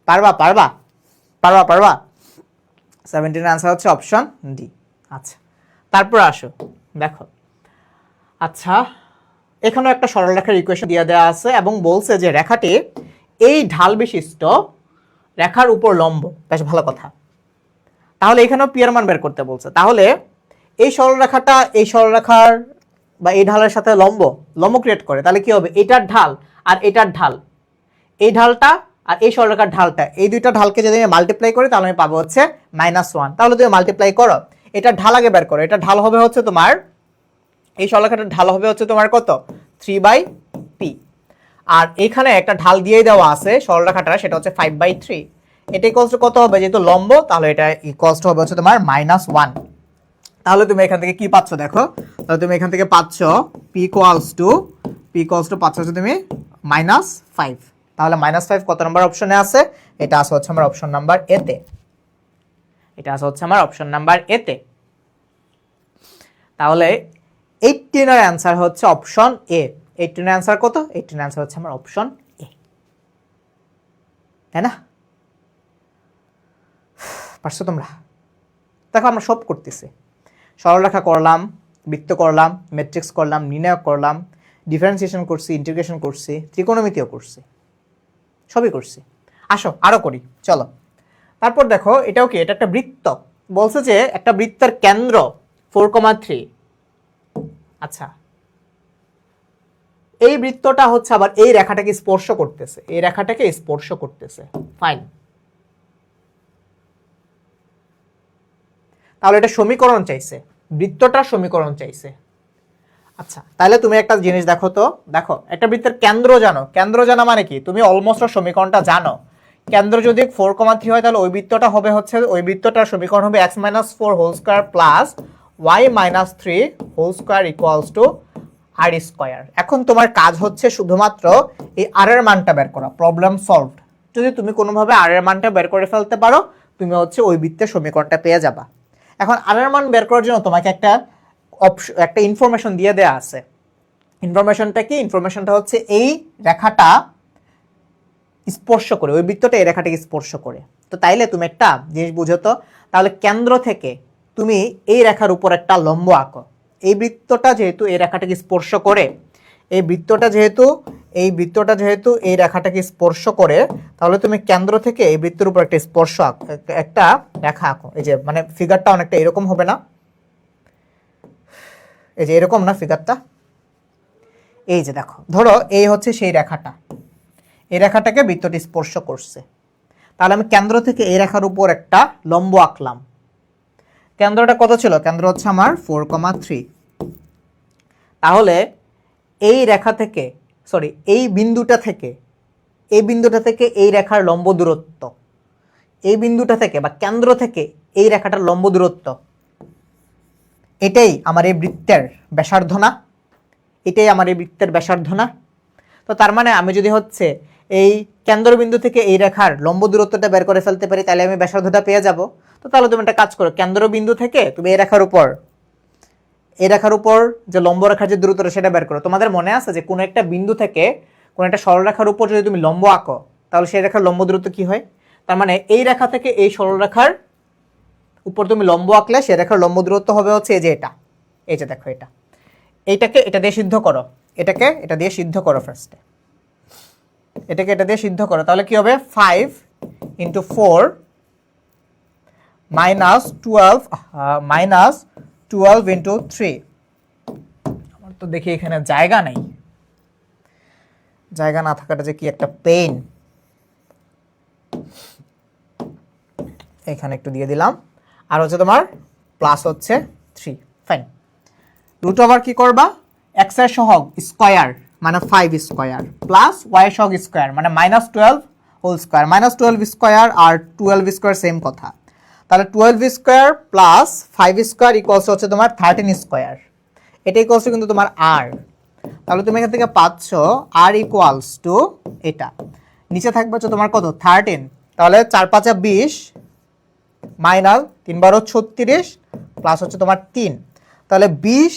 B: পারবা? 7 এর আনসার হচ্ছে অপশন ডি। আচ্ছা, তারপর আসো দেখো। আচ্ছা, এখানেও একটা সরলরেখার ইকুয়েশন দিয়ে দেওয়া আছে এবং বলছে যে রেখাটি এই ঢাল বিশিষ্ট রেখার উপর লম্ব। বেশ ভালো কথা। তাহলে এখানেও পি এর মান বের করতে বলছে। তাহলে এই সরলরেখার বা এই ঢালের সাথে লম্ব ক্রিয়েট করে, তাহলে কি হবে, এটার ঢাল আর এটার ঢাল, এই ঢালটা আর এই সরলরেখার ঢালটা, এই দুইটা ঢালকে যদি আমি মাল্টিপ্লাই করি তাহলে আমি পাবো হচ্ছে -1। তাহলে তুমি মাল্টিপ্লাই করো, এটা ঢাল আগে বের করো, এটা ঢাল হবে হচ্ছে তোমার, এই সরলরেখাটার ঢাল হবে হচ্ছে তোমার কত, 3/p, আর এখানে একটা ঢাল দিয়েই দেওয়া আছে সরলরেখাটা, সেটা হচ্ছে 5/3। এটা ইকুয়ালস টু কত হবে, যেহেতু লম্ব তাহলে এটা ইকুয়ালস টু হবে হচ্ছে তোমার -1। তাহলে তুমি এখান থেকে কি পাচ্ছ দেখো, তাহলে তুমি এখান থেকে পাচ্ছ p ইকুয়ালস টু পাচ্ছ হচ্ছে তুমি -5। তাহলে -5 কত নম্বর অপশনে আছে, এটা আছে হচ্ছে আমার অপশন নাম্বার এ তে, এটা আছে হচ্ছে আমার অপশন নাম্বার এ তে। তাহলে 18 এর অ্যান্সার হচ্ছে অপশন এ। 18 এর অ্যান্সার কত, 18 এর অ্যান্সার হচ্ছে আমার অপশন এ, তাই না? পারছো তোমরা? দেখো আমরা সব করতেছি, সরলরেখা করলাম, বৃত্ত করলাম, ম্যাট্রিক্স করলাম, নির্ণায়ক করলাম, ডিফারেন্সিয়েশন করছি, ইন্টিগ্রেশন করছি, ত্রিকোণমিতিও করছি, সবই করছি। আসো আরো করি, চলো। তারপর দেখো এটাও কি, এটা একটা বৃত্ত, বলছে যে একটা বৃত্তের কেন্দ্র 4,3। আচ্ছা, এই বৃত্তটা হচ্ছে আবার এই রেখাটাকে স্পর্শ করতেছে, এই রেখাটাকে স্পর্শ করতেছে, ফাইন। তাহলে এটা সমীকরণ চাইছে, বৃত্তটার সমীকরণ চাইছে। আচ্ছা, তাহলে তুমি একটা জিনিস দেখো তো, দেখো একটা বৃত্তের কেন্দ্র জানো, কেন্দ্র জানা মানে কি, তুমি অলমোস্ট সমীকরণটা জানো। কেন্দ্র যদি 4,3 হয় তাহলে ওই বৃত্তটা হবে হচ্ছে, ওই বৃত্তটার সমীকরণ হবে x-4 whole square plus y-3 whole square equals to r square. এখন তোমার কাজ হচ্ছে শুধুমাত্র এই r এর মানটা বের করা, প্রবলেম সলভড। যদি তুমি কোনোভাবে r এর মানটা বের করে ফেলতে পারো, তুমি হচ্ছে ওই বৃত্তের সমীকরণটা পেয়ে যাবা। এখন r এর মান বের করার জন্য তোমাকে একটা ইনফরমেশন দিয়ে দেয়া আছে। ইনফরমেশনটা কি, ইনফরমেশনটা হচ্ছে এই রেখাটা স্পর্শ করে, ওই বৃত্তটা এই রেখাটাকে স্পর্শ করে। তো তাইলে তুমি একটা জিনিস বুঝো তো, তাহলে কেন্দ্র থেকে তুমি এই রেখার উপর একটা লম্ব আঁকো। এই বৃত্তটা যেহেতু এই রেখাটাকে স্পর্শ করে, এই বৃত্তটা যেহেতু এই রেখাটাকে স্পর্শ করে, তাহলে তুমি কেন্দ্র থেকে এই বৃত্তের উপর একটা স্পর্শ একটা রেখা আঁকো। এই যে মানে ফিগারটা অনেকটা এরকম হবে না, এই যে এরকম না ফিগারটা, এই যে দেখো, ধরো এই হচ্ছে সেই রেখাটা, এই রেখাটাকে বৃত্তটি স্পর্শ করছে। তাহলে আমি কেন্দ্র থেকে এই রেখার উপর একটা লম্ব আঁকলাম। কেন্দ্রটা কত ছিল, কেন্দ্র হচ্ছে আমার 4,3। তাহলে এই রেখা থেকে, সরি এই বিন্দুটা থেকে এই রেখার লম্ব দূরত্ব, এই বিন্দুটা থেকে বা কেন্দ্র থেকে এই রেখাটার লম্ব দূরত্ব, এটাই আমার এই বৃত্তের ব্যাসার্ধ না, এটাই আমার এই বৃত্তের ব্যাসার্ধ না। তো তার মানে আমি যদি হচ্ছে এই কেন্দ্রবিন্দু থেকে এই রেখার লম্ব দূরত্বটা বের করে ফেলতে পারি, তাহলে আমি ব্যাসার্ধটা পেয়ে যাব। তো তাহলে তুমি একটা কাজ করো, কেন্দ্রবিন্দু থেকে তুমি এই রেখার উপর যে লম্ব রেখার যে দূরত্বটা সেটা বের করো। তোমাদের মনে আছে যে কোনো একটা বিন্দু থেকে কোনো একটা সরলরেখার উপর যদি তুমি লম্ব আঁকো, তাহলে সেই রেখার লম্ব দূরত্ব কি হয়? তার মানে এই রেখা থেকে এই সরলরেখার উপর তুমি লম্ব আঁকলে সেই রেখার লম্ব দূরত্ব হবে হচ্ছে এই যে এটা, এই যে দেখো এটা, এইটাকে এটা দিয়ে সিদ্ধ করো, এটাকে এটা দিয়ে সিদ্ধ করো ফার্স্টে, এটাকে এটা দিয়ে সিদ্ধ করো। তাহলে কি হবে, 5 × 4 -12 × 3। আমার তো দেখি এখানে জায়গা নাই, জায়গা না থাকাটা যে কি একটা পেইন। এখানে একটু দিয়ে দিলাম, আর হচ্ছে তোমার প্লাস হচ্ছে 3, ফাইন। রুট ওভার কি করবা, x এর সহগ স্কয়ার মানে 5 স্কয়ার প্লাস y এর সহগ স্কয়ার মানে -12 হোল স্কয়ার, -12 স্কয়ার আর 12 স্কয়ার সেম কথা। তাহলে 12 স্কয়ার প্লাস 5 স্কয়ার ইকুয়ালস হচ্ছে তোমার 13 স্কয়ার, এটা ইকুয়ালস কিন্তু তোমার r। তাহলে তুমি এখান থেকে পাচ্ছ r ইকুয়ালস টু এটা, নিচে থাকবে হচ্ছে তোমার কত 13, তাহলে 4 5 20 মাইনাস 3 12 36 প্লাস হচ্ছে তোমার 3, তাহলে 20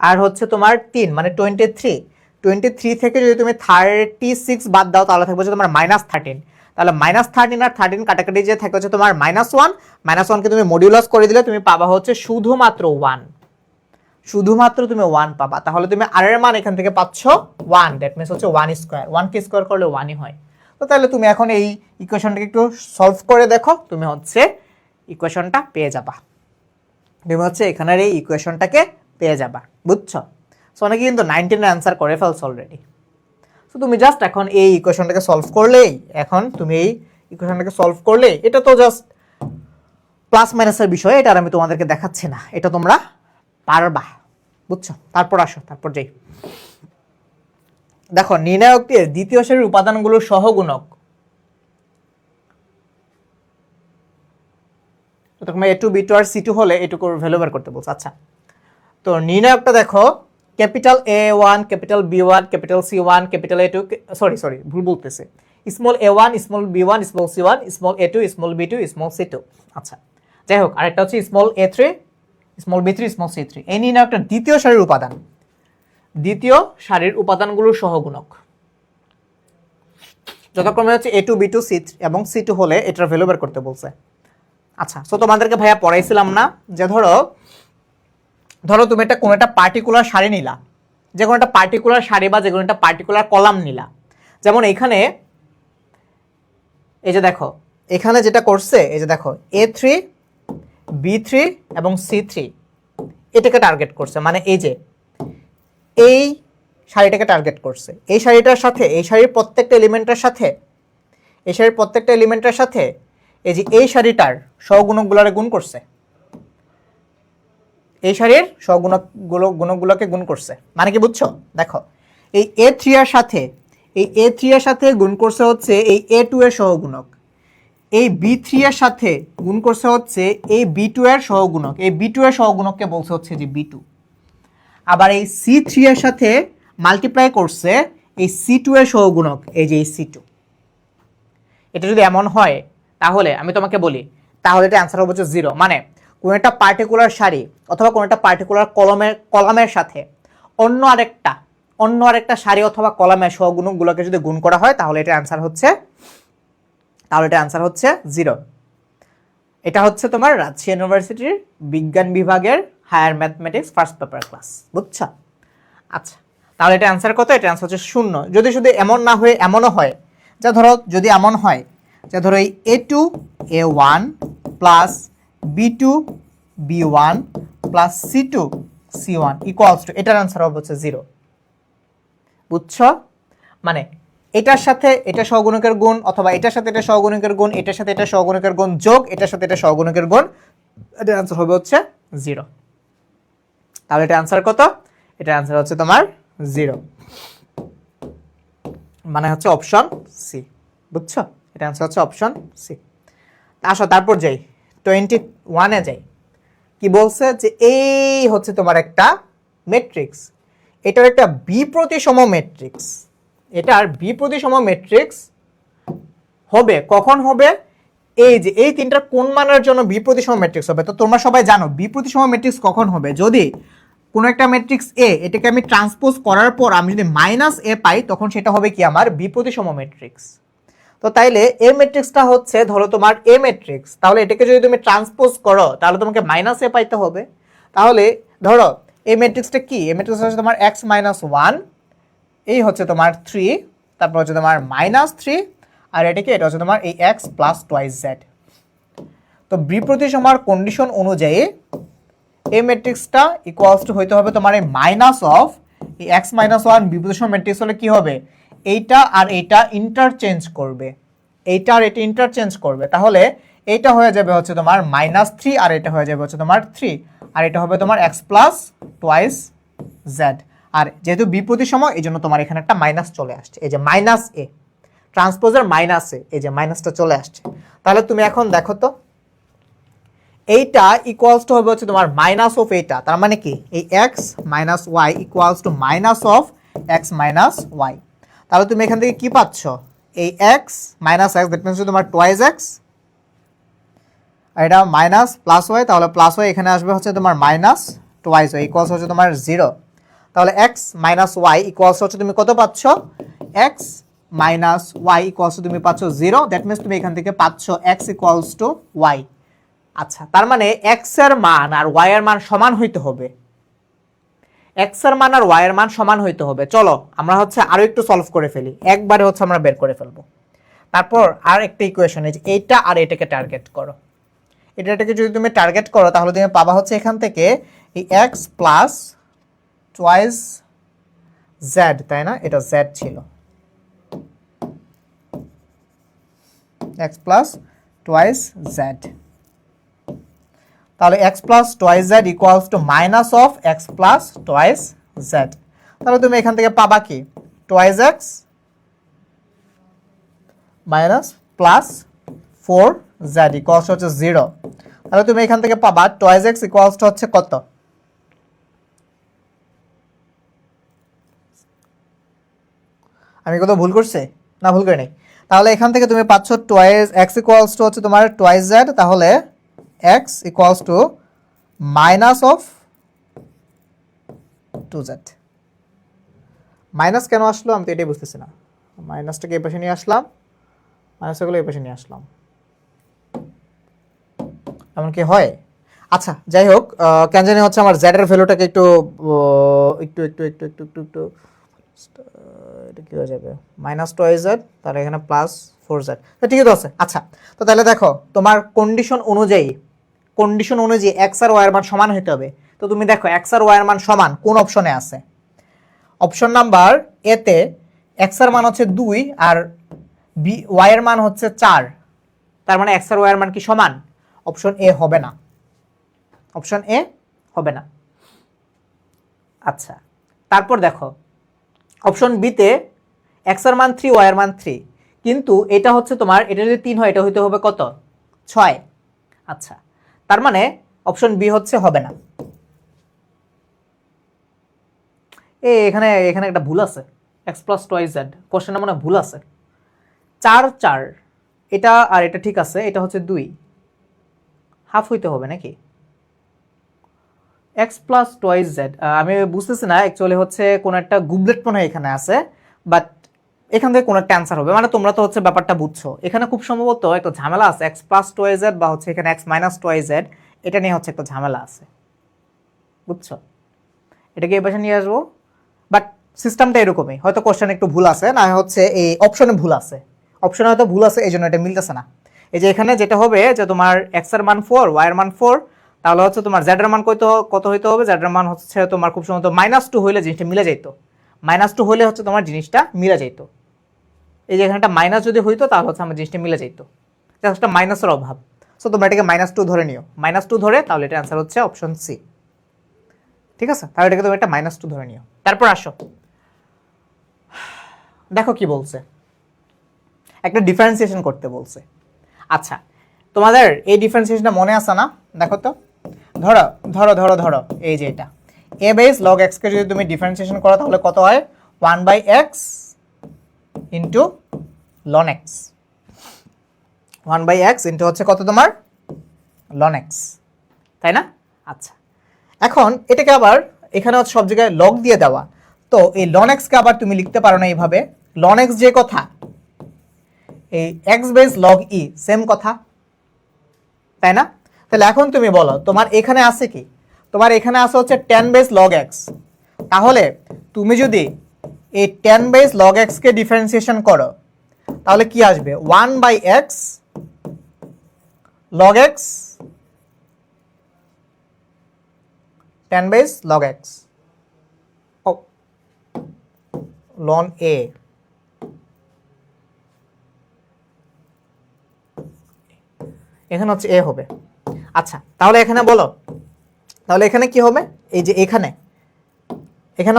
B: আর হচ্ছে তোমার 3 মানে 23 থেকে যদি তুমি 36 বাদ দাও তাহলে থাকবে হচ্ছে তোমার -13। তাহলে -13 আর 13 কাটাকাটি যে থাকে হচ্ছে তোমার -1, -1কে তুমি মডিউলাস করে দিলে তুমি পাবা হচ্ছে শুধুমাত্র 1, শুধুমাত্র তুমি 1 পাবা। তাহলে তুমি r এর মান এখান থেকে পাচ্ছ 1, দ্যাট মিন্স হচ্ছে 1 স্কয়ার, 1 কে স্কয়ার করলে 1ই হয়। তো তাহলে তুমি এখন এই ইকুয়েশনটাকে একটু সলভ করে দেখো, তুমি হচ্ছে ইকুয়েশনটা পেয়ে যাবা, তুমি হচ্ছে এখানের এই ইকুয়েশনটাকে পেয়ে যাবা, বুঝছো? সো অনেকে কিন্তু 19 এর অ্যান্সার করে ফেলছ অলরেডি। সো তুমি জাস্ট এখন এই ইকুয়েশনটাকে সলভ করলেই, এটা তো জাস্ট প্লাস মাইনাসের বিষয়, এটা আর আমি তোমাদেরকে দেখাচ্ছি না, এটা তোমরা পারবা, বুঝছো? তারপর আসো, তারপর যাই। দেখো নির্ণায়কটির দ্বিতীয় সারির উপাদানগুলোর সহগুণক, তোমার A2 B2 আর C2 হলে এটুকুর ভ্যালু বের করতে বলছে। আচ্ছা, তো নির্ণায়কটা দেখো, capital A1, capital B1, capital C1, capital A2, sorry ভুল বলতেছে, small A1, small B1, small C1, small A2, small B2, small C2। আচ্ছা, যাই হোক, আরেকটা হচ্ছে small A3, small B3, small C3। এই নির্ণায়কটা দ্বিতীয় সারির উপাদান, দ্বিতীয় সারির উপাদানগুলোর সহগুণক যথাক্রমে হচ্ছে A2, B2, C3 এবং C2 হলে এটার ভ্যালু বের করতে বলছে। আচ্ছা, সো তোমাদেরকে ভাইয়া পড়াইছিলাম না যে ধরো তুমি কোনো একটা পার্টিকুলার সারি নিলা, যে কোনো একটা পার্টিকুলার সারি বা যে কোনো একটা পার্টিকুলার কলাম নিলা। যেমন এখানে এই যে দেখো, এখানে যেটা করছে, এই যে দেখো A3, B3 এবং C3 এটাকে টার্গেট করছে, মানে এই যে এই সারিটাকে টার্গেট করছে। এই সারিটার সাথে, এই সারির প্রত্যেকটা এলিমেন্টের সাথে, এই যে এই সারিটার সহগুণকগুলোরে গুণ করছে, এই সারির গুণকগুলোকে গুণ করছে, মানে কি বুঝছো? দেখো এই A3 এর সাথে গুণ করছে হচ্ছে এই A2 এর সহগুণক, এই B3 এর সাথে গুণ করছে হচ্ছে এই B2 এর সহগুণক, এই B2 এর সহগুণককে বলছে হচ্ছে যে B2। আবার এই C3 এর সাথে মাল্টিপ্লাই করছে এই C2 এর সহগুণক, এই যে এই C2। এটা যদি এমন হয় তাহলে আমি তোমাকে বলি, তাহলে এটা অ্যান্সার হবে হচ্ছে 0। মানে কোন একটা পার্টিকুলার সারি অথবা কোন একটা পার্টিকুলার কলামের সাথে অন্য আরেকটা সারি অথবা কলামের সহগুণকগুলোকে যদি গুণ করা হয় তাহলে এটা অ্যান্সার হচ্ছে 0। এটা হচ্ছে তোমার রাজশাহী ইউনিভার্সিটির বিজ্ঞান বিভাগের higher mathematics first paper class, বুঝছো? আচ্ছা, তাহলে এটা অ্যান্সার কত? এটা অ্যান্সার হচ্ছে 0। যদি শুধু এমন না হয়ে এমনও হয়, যা ধরো যদি এমন হয় যে ধরো এই A2 A1 plus B2 B1 plus C2 C1 equals to, এটার অ্যান্সার হবে হচ্ছে 0, বুঝছো? মানে এটার সাথে এটা সহগুণকের গুণ, অথবা এটার সাথে এটা সহগুণকের গুণ, এটার সাথে এটা সহগুণকের গুণ যোগ এটার সাথে এটা সহগুণকের গুণ, এটার অ্যান্সার হবে হচ্ছে 0। তাহলে এটা অ্যান্সার কত? এটা অ্যান্সার হচ্ছে তোমার 0, মানে হচ্ছে অপশন সি, বুঝছো? এটা অ্যান্সার হচ্ছে অপশন সি। আসো তারপর যাই 21-এ যাই। কি বলছে যে এই হচ্ছে তোমার একটা ম্যাট্রিক্স, এটার একটা বিপ্রতিসম ম্যাট্রিক্স, এটার বিপ্রতিসম ম্যাট্রিক্স হবে কখন হবে? এই যে এই তিনটা কোন মানের জন্য বিপ্রতিসম ম্যাট্রিক্স হবে? তো তোমরা সবাই জানো বিপ্রতিসম ম্যাট্রিক্স কখন হবে? যদি কোনো একটা ম্যাট্রিক্স এ, এটাকে আমি ট্রান্সপোজ করার পর আমি যদি -a পাই, তখন সেটা হবে কি আমার বিপ্রতিসম ম্যাট্রিক্স। তো তাইলে এ ম্যাট্রিক্সটা হচ্ছে ধরো তোমার এ ম্যাট্রিক্স, তাহলে এটাকে যদি তুমি ট্রান্সপোজ করো তাহলে তোমাকে -a পাইতে হবে। তাহলে ধরো এই ম্যাট্রিক্সটা কি? এই ম্যাট্রিক্সটা হচ্ছে তোমার x - 1, এই হচ্ছে তোমার 3, তারপর হচ্ছে তোমার -3, আর এটা হচ্ছে তোমার এই x প্লাস 2z। তো বিপ্রতিসমার কন্ডিশন অনুযায়ী এই ম্যাট্রিক্সটা ইকুয়ালস টু হইতে হবে তোমার এই মাইনাস অফ এই x - 1। বিপ্রতিসম ম্যাট্রিক্স হলে কি হবে? এইটা আর এইটা ইন্টারচেঞ্জ করবে, এইটা আর এটা ইন্টারচেঞ্জ করবে, তাহলে এইটা হয়ে যাবে হচ্ছে তোমার -3, আর এটা হয়ে যাবে হচ্ছে তোমার 3, আর এটা হবে তোমার x প্লাস 2z। আর যেহেতু বিপ্রতিসম এই জন্য তোমার এখানে একটা মাইনাস চলে আসছে, এই যে -a, ট্রান্সপোজের -a, এই যে মাইনাসটা চলে আসছে। তাহলে তুমি এখন দেখো তো এইটা ইকুয়ালস টু হবে হচ্ছে তোমার মাইনাস অফ এইটা, তার মানে কি এই x - y equals to minus of x - y। তাহলে তুমি এখান থেকে কি পাচ্ছ? এই x - x, দ্যাট মিন্স তোমার 2x, আর এটা মাইনাস প্লাস y, তাহলে প্লাস y এখানে আসবে হচ্ছে তোমার -2y ইকুয়ালস হচ্ছে তোমার 0। তাহলে x - y ইকুয়ালস হচ্ছে তুমি কত পাচ্ছ? x - y ইকুয়ালস তুমি পাচ্ছ 0, দ্যাট মিন্স তুমি এখান থেকে পাচ্ছ x ইকুয়ালস টু y। আচ্ছা, তার মানে x এর মান আর y এর মান সমান হইতে হবে, x এর মান আর y এর মান সমান হইতে হবে। চলো আমরা হচ্ছে আরো একটু সলভ করে ফেলি, একবারে হচ্ছে আমরা বের করে ফেলবো। তারপর আর একটা ইকুয়েশন, এই যে এইটা আর এটাকে টার্গেট করো, এটাকে যদি তুমি টার্গেট করো তাহলে তুমি পাবা হচ্ছে এখান থেকে এই x প্লাস 2z জেড, তাই না? এটা জেড ছিল, এক্স প্লাস টোয়াইস জেড। তাহলে x plus twice Z equals to minus of x plus twice Z. তাহলে তুমি এখান থেকে পাবা কি, twice x minus plus 4z equals হচ্ছে 0। তাহলে তুমি এখান থেকে পাবা টোয়াইস এক্স ইকুয়ালস হচ্ছে কত, আমি কত ভুল করছি? না, ভুল করি নাই। তাহলে এখান থেকে তুমি পাচ্ছ টোয়াইস এক্স ইকুয়ালস টু হচ্ছে তোমার টোয়াইস জেড, তাহলে x equals to minus of 2z। Minus কেন আসলো আমি তো এটাই বুঝতেছি না। মাইনাসটাকে এই পাশে নিয়ে আসলাম, মাইনাসগুলো এই পাশে নিয়ে আসলাম, এমন কি হয়? আচ্ছা, যাই হোক, কেন জানি হচ্ছে আমার জেড এর ভ্যালুটাকে একটু একটু একটু একটু একটু একটু একটু এটা কি হয়ে যাবে, মাইনাস টোয়াইস জেড, তাহলে এখানে প্লাস 4z, ঠিকই তো আছে। আচ্ছা, তো তাহলে দেখো তোমার কন্ডিশন অনুযায়ী এক্স আর ওয়াই এর মান সমান হতে হবে। তো তুমি দেখো এক্স আর ওয়াই এর মান সমান কোন অপশনে আছে? অপশন নাম্বার এতে এক্স এর মান হচ্ছে 2 আর বি ওয়াই এর মান হচ্ছে 4, তার মানে এক্স আর ওয়াই এর মান কি সমান? অপশন এ হবে না, অপশন এ হবে না। আচ্ছা, তারপর দেখো অপশন বিতে এক্স এর মান 3, ওয়াই এর মান 3, কিন্তু এটা হচ্ছে তোমার, এটা যদি 3 হয় এটা হইতে হবে কত, 6। আচ্ছা, তার মানে অপশন বি হচ্ছে হবে না। এখানে এখানে একটা ভুল আছে, এক্স প্লাস টোয়াইস জেড কোশ্চেনে মনে ভুল আছে। 4 4 এটা আর এটা ঠিক আছে, এটা হচ্ছে 2, হাফ হইতে হবে নাকি? এক্স প্লাস টোয়াইস জেড আমি বুঝতেছি না, অ্যাকচুয়ালি হচ্ছে কোন একটা গুবলেট মনে হয় এখানে আছে, বাট এখান থেকে কোন একটা অ্যান্সার হবে। মানে তোমরা তো হচ্ছে ব্যাপারটা বুঝছো, এখানে খুব সম্ভবত একটা ঝামেলা আছে, এক্স প্লাস টোয়াইস জেড বা হচ্ছে এখানে এক্স মাইনাস টোয়াইস জেড, এটা নিয়ে হচ্ছে একটা ঝামেলা আছে, বুঝছো? এটাকে এই পাশে নিয়ে আসবো, বাট সিস্টেমটা এরকমই, হয়তো কোশ্চেন একটু ভুল আছে, না হচ্ছে এই অপশনে ভুল আছে, অপশনে হয়তো ভুল আছে, এই জন্য এটা মিলতেছে না। এই যে এখানে যেটা হবে যে তোমার এক্স এর মান 4, ওয়াই এর মান 4, তাহলে হচ্ছে তোমার জেড এর মান কত হইতে হবে? জেড এর মান হচ্ছে তোমার খুব সম্ভবত -2 হইলে জিনিসটা মিলে যেত, -2 হইলে হচ্ছে তোমার জিনিসটা মিলে যেত। এই যে এখানে একটা মাইনাস যদি হইতো তাহলে হচ্ছে আমার জিনিসটা মিলে যেত, জাস্ট একটা মাইনাসের অভাব। সো তোমরা এটাকে -2 ধরে নিও, -2 ধরে, তাহলে এটা অ্যান্সার হচ্ছে অপশন সি। ঠিক আছে, তাহলে এটাকে তুমি একটা -2 ধরে নিও। তারপর আসো, দেখো কি বলছে, একটা ডিফারেন্সিয়েশন করতে বলছে। আচ্ছা, তোমাদের এই ডিফারেন্সিয়েশনটা মনে আছে না? দেখো তো, ধরো ধরো ধরো ধরো এই যে এটা a বেস log x কে যদি তুমি ডিফারেন্সিয়েশন করো তাহলে কত হয়? 1/x into ln x, 1/x into হচ্ছে কত তোমার ln x, তাই না? আচ্ছা, এখন এটাকে আবার এখানে হচ্ছে সব জায়গায় log দিয়ে দেওয়া, তো এই ln x কে আবার তুমি লিখতে পারো না এইভাবে, ln x যে কথা, এই x base log e same কথা, তাই না? তাহলে এখন তুমি বলো তোমার এখানে আছে কি? তোমার এখানে আছে হচ্ছে 10 বেস log x, তাহলে তুমি যদি এই 10 বেস log x কে ডিফারেন্সিয়েশন করো তাহলে কি আসবে? 1/x log x 10 base log x ln a, এখানে হচ্ছে a হবে। আচ্ছা, তাহলে এখানে বলো, তাহলে এখানে কি হবে? এই যে এখানে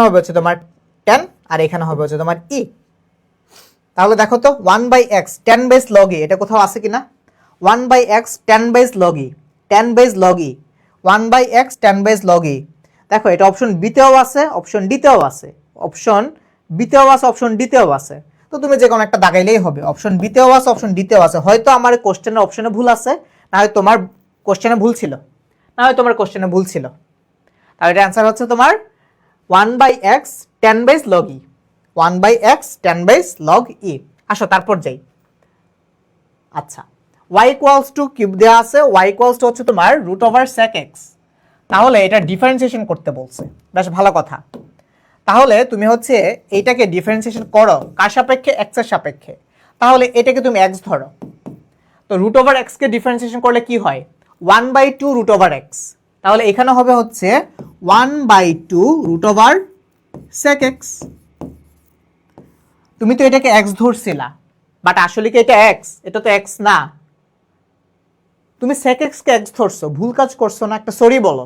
B: হবে হচ্ছে তোমার 10 আর এখানে হবে হচ্ছে তোমার e। তাহলে দেখো তো 1/x 10 বেস log e এটা কোথাও আছে কিনা? 1/x 10 base log e, 10 base log e, 1/x 10 base log e। দেখো এটা অপশন বি তেও আছে, অপশন ডি তেও আছে, অপশন বি তেও আছে, অপশন ডি তেও আছে। তো তুমি যে কোনো একটা দাগাইলেই হবে, অপশন বি তেও আছে, অপশন ডি তেও আছে। হয়তো আমার কোশ্চেনের অপশনে ভুল আছে, না হয় তোমার কোশ্চেনে ভুল ছিল, না হয় তোমার কোশ্চেনে ভুল ছিল। তাহলে এটা অ্যান্সার হচ্ছে তোমার 1/x 10 base log e, 1/x 10 base log e। আসো তারপর যাই। আচ্ছা, y ইকুয়ালস টু কিউব দেওয়া আছে, y ইকুয়ালস টু হচ্ছে তোমার √sec x, তাহলে এটা ডিফারেন্সিয়েশন করতে বলছে, বেশ ভালো কথা। তাহলে তুমি হচ্ছে এইটাকে ডিফারেন্সিয়েশন করো কার সাপেক্ষে? x এর সাপেক্ষে। তাহলে এটাকে তুমি x ধরো, তো √x কে ডিফারেন্সিয়েশন করলে কি হয়? 1/2 √x, তাহলে এখানে হবে হচ্ছে 1/2 √sec x, তুমি তো এটাকে এক্স ধরছিলা, বাট আসলে কি এটা এক্স? এটা তো এক্স না, তুমি sec x কে এক্স ধরছো, ভুল কাজ করছো না, একটা সরি বলো,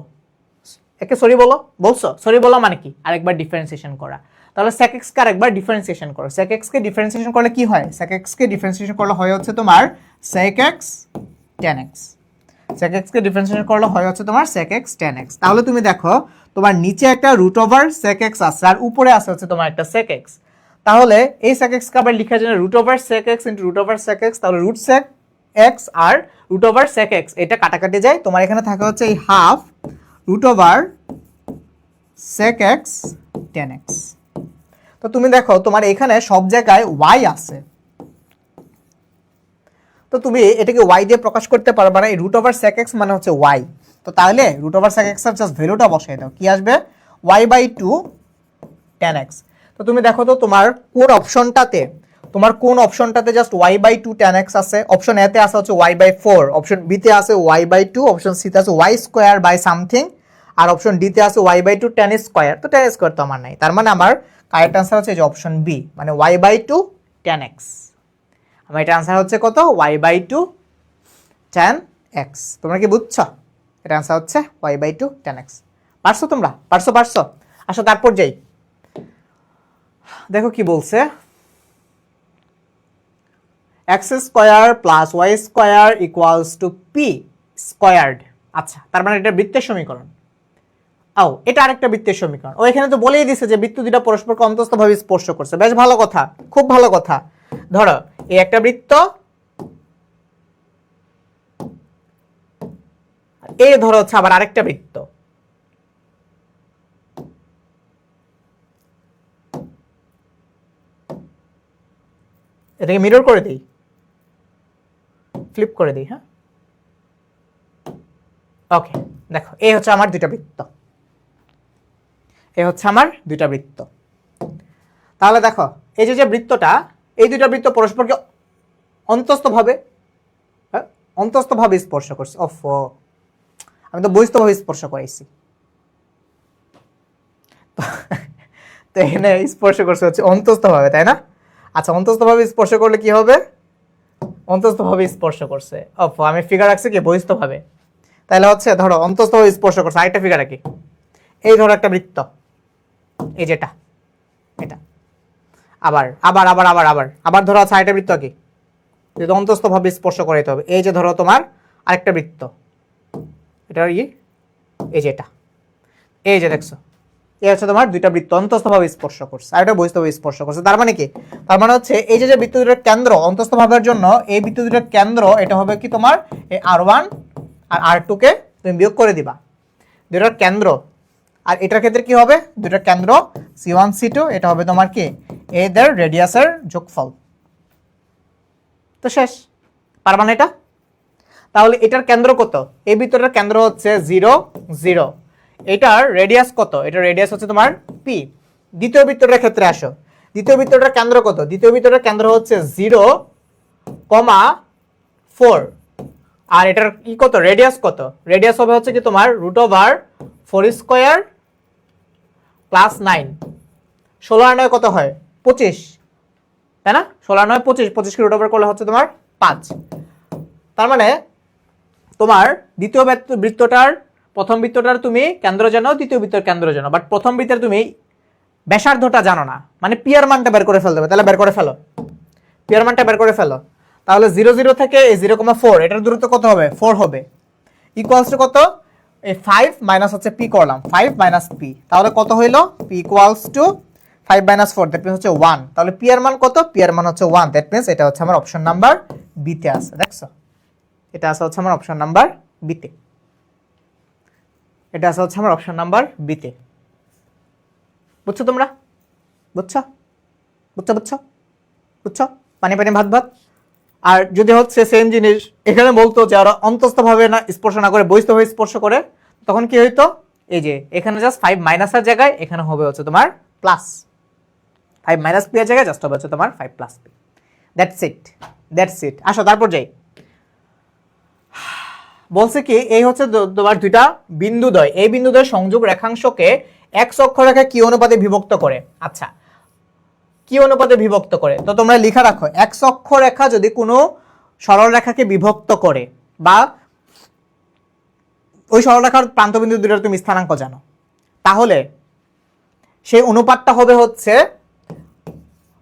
B: একে সরি বলো, বলছো সরি বলা মানে কি? আরেকবার ডিফারেন্সিয়েশন করা। তাহলে sec x কে আরেকবার ডিফারেন্সিয়েশন করো। sec x কে ডিফারেন্সিয়েশন করলে কি হয়? sec x কে ডিফারেন্সিয়েশন করলে হয় হচ্ছে তোমার sec x tan x। sec x কে ডিফারেন্সিয়েশন করলে হয় হচ্ছে তোমার sec x tan x। তাহলে তুমি দেখো তোমার নিচে একটা রুট ওভার sec x আছে আর উপরে আছে হচ্ছে তোমার একটা sec x। তাহলে এই sec x কে আবার লেখা যায় root over sec x into root over sec x। তাহলে রুট sec x আর রুট ওভার sec x এটা কাটাকাটি যায়, তোমার এখানে থাকে হচ্ছে এই half root over sec x tan x। তো তুমি দেখো তোমার এখানে সব জায়গায় y আছে, তো তুমি এটাকে y দিয়ে প্রকাশ করতে পারবে না, এই রুট ওভার sec x মানে হচ্ছে y। তো তাহলে রুট ওভার sec x এর জাস্ট ভ্যালুটা বসাই দাও, কি আসবে? y/2 tan x। তো তুমি দেখো তো তোমার কোন অপশনটাতে জাস্ট y/2 tan x আছে? অপশন এ তে আছে হচ্ছে y/4, অপশন বি তে আছে y/2, অপশন সি তে আছে y স্কয়ার বাই সামথিং, আর অপশন ডি তে আছে y/2 tan স্কয়ার। তো tan স্কয়ার তো আমার নাই, তার মানে আমার কারেক্ট আনসার হচ্ছে যে অপশন বি, মানে y/2 tan x। আমার এটা আনসার হচ্ছে কত? y/2 tan x। তোমরা কি বুঝছো? এটা আনসার হচ্ছে y/2 tan x। পারছো তোমরা? পারছো? আসো তারপর যাই, দেখো কি বলছে, x square plus y square equals two p squared. আচ্ছা, তার মানে এটা বৃত্তের সমীকরণ। এটা আরেকটা বৃত্তের সমীকরণ। ও এখানে তো বলেই দিছে যে বৃত্ত দুটো পরস্পরকে অন্তস্থভাবে স্পর্শ করছে। বেশ ভালো কথা, খুব ভালো কথা। ধরো এই একটা বৃত্ত, এই ধরো হচ্ছে আবার আরেকটা বৃত্ত। এটাকে মিরর করে দিই, ফ্লিপ করে দিই। হ্যাঁ, ওকে, দেখো এই হচ্ছে আমার দুইটা বৃত্ত, এই হচ্ছে আমার দুইটা বৃত্ত। তাহলে দেখো এই যে বৃত্তটা, এই দুইটা বৃত্ত পরস্পরকে অন্তস্থভাবে স্পর্শ করছে। আমি তো বহিস্থভাবে স্পর্শ করাইছি, তো এখানে স্পর্শ করছে হচ্ছে অন্তস্থভাবে, তাই না? আচ্ছা, অন্তস্থভাবে স্পর্শ করলে কি হবে? অন্তস্থভাবে স্পর্শ করছে, আমি ফিগার রাখছি কি বহিস্থভাবে, তাহলে হচ্ছে ধরো অন্তস্থভাবে স্পর্শ করছে। আরেকটা ফিগার রাখি, এই ধরো একটা বৃত্ত, এই যেটা এটা, আবার আবার আবার আবার আবার আবার ধরো আছে আরেকটা বৃত্ত, কি যেটা অন্তস্থভাবে স্পর্শ করাইতে হবে। এই যে ধরো তোমার আরেকটা বৃত্ত, এটা এই যে এটা, এই যে দেখছো, এই হচ্ছে তোমার দুইটা বৃত্ত অন্তস্থভাবে স্পর্শ করছে, আর এটা বহিস্থভাবে স্পর্শ করছে। তার মানে কি? তার মানে হচ্ছে এই যে বৃত্ত দুটোর কেন্দ্র অন্তস্থভাবের জন্য, এই বৃত্ত দুটোর কেন্দ্র এটা হবে কি তোমার এই r1 আর r2 কে তুমি বিয়োগ করে দিবা, দুটোর কেন্দ্র। আর এটার ক্ষেত্রে কি হবে? দুটোর কেন্দ্র c1 c2, এটা হবে তোমার কি এদের রেডিয়াসের যোগফল। তো শেষ, পারবা না এটা? তাহলে এটার কেন্দ্র কত? এই বৃত্তটার কেন্দ্র হচ্ছে 0 0, এটার রেডিয়াস কত? এটার রেডিয়াস হচ্ছে তোমার p। দ্বিতীয় বৃত্তটার ক্ষেত্রে আসো, দ্বিতীয় বৃত্তটার কেন্দ্র কত? দ্বিতীয় বৃত্তটার কেন্দ্র হচ্ছে 0,4, আর এটার কি কত? রেডিয়াস কত? রেডিয়াস হবে হচ্ছে কি তোমার √4 স্কয়ার প্লাস 9। 16 আর 9 কত হয়? 25, তাই না? 16 আর 9 25, 25 কে √ওভার করলে হচ্ছে তোমার 5। তার মানে তোমার দ্বিতীয় বৃত্তটার, প্রথম বৃত্তটার তুমি কেন্দ্র জানো, দ্বিতীয় বৃত্তের কেন্দ্র জানো, বাট প্রথম বৃত্তের তুমি ব্যাসার্ধটা জানো না, মানে পিয়ার মানটা বের করে ফেলতে হবে। তাহলে বের করে ফেলো, পিয়ার মানটা বের করে ফেলো। তাহলে 0 0 থেকে এই 0,4, এটার দূরত্ব কত হবে? 4 হবে। ইকুয়ালস টু কত? এই 5 মাইনাস হচ্ছে p করলাম, 5 মাইনাস p, তাহলে কত হইলো? p equals to 5 minus 4, that means হচ্ছে 1। তাহলে p এর মান কত? p এর মান হচ্ছে 1, দ্যাট মিন্স এটা হচ্ছে আমার অপশন নাম্বার বি তে আছে। দেখছো, এটা আছে হচ্ছে আমার অপশন নাম্বার বি তে, এটা আছে হচ্ছে আমার অপশন নাম্বার বি তে। বুঝছো তোমরা? বুঝছো বুঝছো বুঝছো বুঝছো? পানি পানি ভাত ভাত। আর যদি হচ্ছে সেম জিনিস এখানে বলতো যে ওরা অন্তস্থভাবে না স্পর্শ না করে বহিস্থভাবে স্পর্শ করে, তখন কি হইতো? এই যে এখানে জাস্ট 5 মাইনাসের জায়গায় এখানে হবে হচ্ছে তোমার প্লাস, 5 মাইনাস পি এর জায়গায় জাস্ট হবে হচ্ছে তোমার 5 প্লাস পি। That's it. আসো তারপর যাই। বলছে কি এই হচ্ছে তোমার দুইটা বিন্দুদ্বয়, এই বিন্দুদ্বয় সংযোগ রেখাংশকে x অক্ষরেখা কি অনুপাতে বিভক্ত করে? আচ্ছা, কি কি অনুপাতে বিভক্ত করে? তো তোমরা লিখে রাখো, এক্স অক্ষরেখা যদি কোনো সরল রেখাকে বিভক্ত করে বা ওই সরলরেখার প্রান্তবিন্দু দুটোর তুমি স্থানাঙ্ক জানো, তাহলে সেই অনুপাতটা হবে হচ্ছে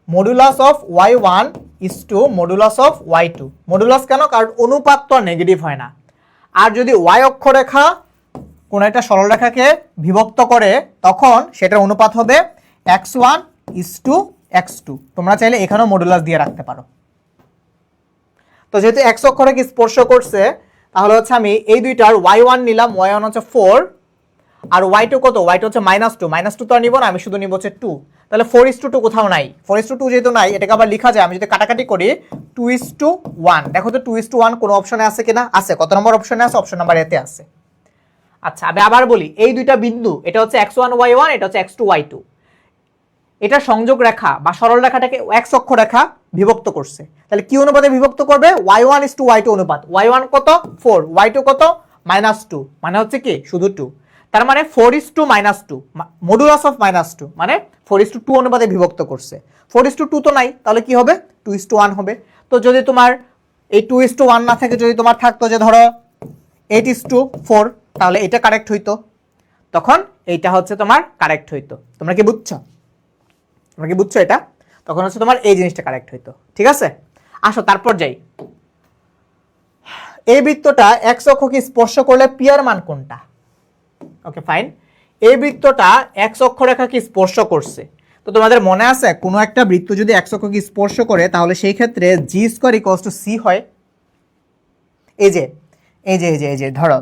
B: modulus of y1 is to modulus of y2। Modulus কেন? কারণ অনুপাত তো নেগেটিভ হয় না। আর যদি y অক্ষরেখা কোনো একটা সরলরেখাকে বিভক্ত করে তখন সেটার অনুপাত হবে x1 ইজ টু x2। তোমরা চাইলে এখানেও মডুলাস দিয়ে রাখতে পারো। তো যেহেতু x অক্ষরেখা স্পর্শ করছে তাহলে হচ্ছে আমি এই দুইটার y1 নিলাম, y1 হচ্ছে 4 আর y2 কত? y2 হচ্ছে -2, -2 তো আর নিব না, আমি শুধু নিব হচ্ছে 2। তাহলে 4:2 কোথাও নাই, 4:2 যেহেতু নাই এটাকে আবার লেখা যায়, আমি যদি কাটাকাটি করি 2:1। দেখো তো 2:1 কোন অপশনে আছে কিনা? আছে। কত নম্বর অপশনে আছে? অপশন নাম্বার এতে আছে। আচ্ছা, আমি আবার বলি, এই দুইটা বিন্দু, এটা হচ্ছে x1 y1, এটা হচ্ছে x2 y2, এটা সংযোগ রেখা বা সরল রেখাটাকে x অক্ষরেখা বিভক্ত করছে। তাহলে কি অনুপাতে বিভক্ত করবে? y1 is to y2 অনুপাত। y1 কত? 4, y2 কত? -2, মানে হচ্ছে কি? শুধু 2। তার মানে 4:2, মডুলাস অফ -2 মানে 4:2 অনুপাতে বিভক্ত করছে। 4:2 তো নাই, তাহলে কি হবে? 2:1 হবে। তো যদি তোমার এই 2:1 না থাকে, যদি তোমার থাকতো যে ধরো 8:4, তাহলে এটা কারেক্ট হইতো, তখন এইটা হচ্ছে তোমার কারেক্ট হইতো। তোমরা কি বুঝছো? তোমরা কি বুঝছো এটা? তখন হচ্ছে তোমার এই জিনিসটা কারেক্ট হইতো। ঠিক আছে, আসো তারপর যাই। এই বৃত্তটা এক্স অক্ষকে স্পর্শ করলে পি এর মান কোনটা? ওকে ফাইন, এই বৃত্তটা এক্স অক্ষরেখাকে স্পর্শ করছে। তো তোমাদের মনে আছে কোনো একটা বৃত্ত যদি এক্স অক্ষকে স্পর্শ করে তাহলে সেই ক্ষেত্রে G square equals two C হয়। এই যে এই যে এই যে এই যে ধরো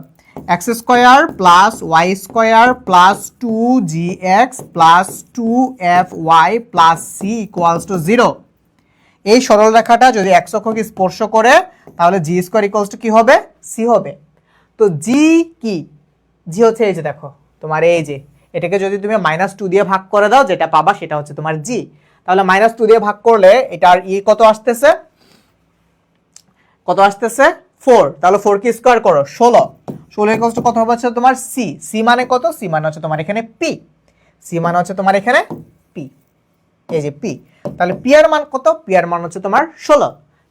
B: X square plus Y square plus 2gx plus 2fy plus C equals to 0। এই সরল রেখাটা যদি এক্স অক্ষকে স্পর্শ করে তাহলে জি স্কোয়ার ইকুয়ালস টু কি হবে? সি হবে। তো জি কি? জি হচ্ছে এই যে দেখো তোমার এই যে এটাকে যদি তুমি -2 দিয়ে ভাগ করে দাও যেটা পাবা সেটা হচ্ছে তোমার জি। তাহলে -2 দিয়ে ভাগ করলে এটার ই কত আসতেছে? কত আসতেছে? 4। তাহলে 4 কি স্কয়ার করো? 16। 16 ইকুয়ালস টু কত হবে হচ্ছে তোমার সি। সি মানে কত? সি মানে হচ্ছে তোমার এখানে পি। সি মানে হচ্ছে তোমার এখানে পি, এই যে পি। তাহলে পি এর মান কত? পি এর মান হচ্ছে তোমার 16।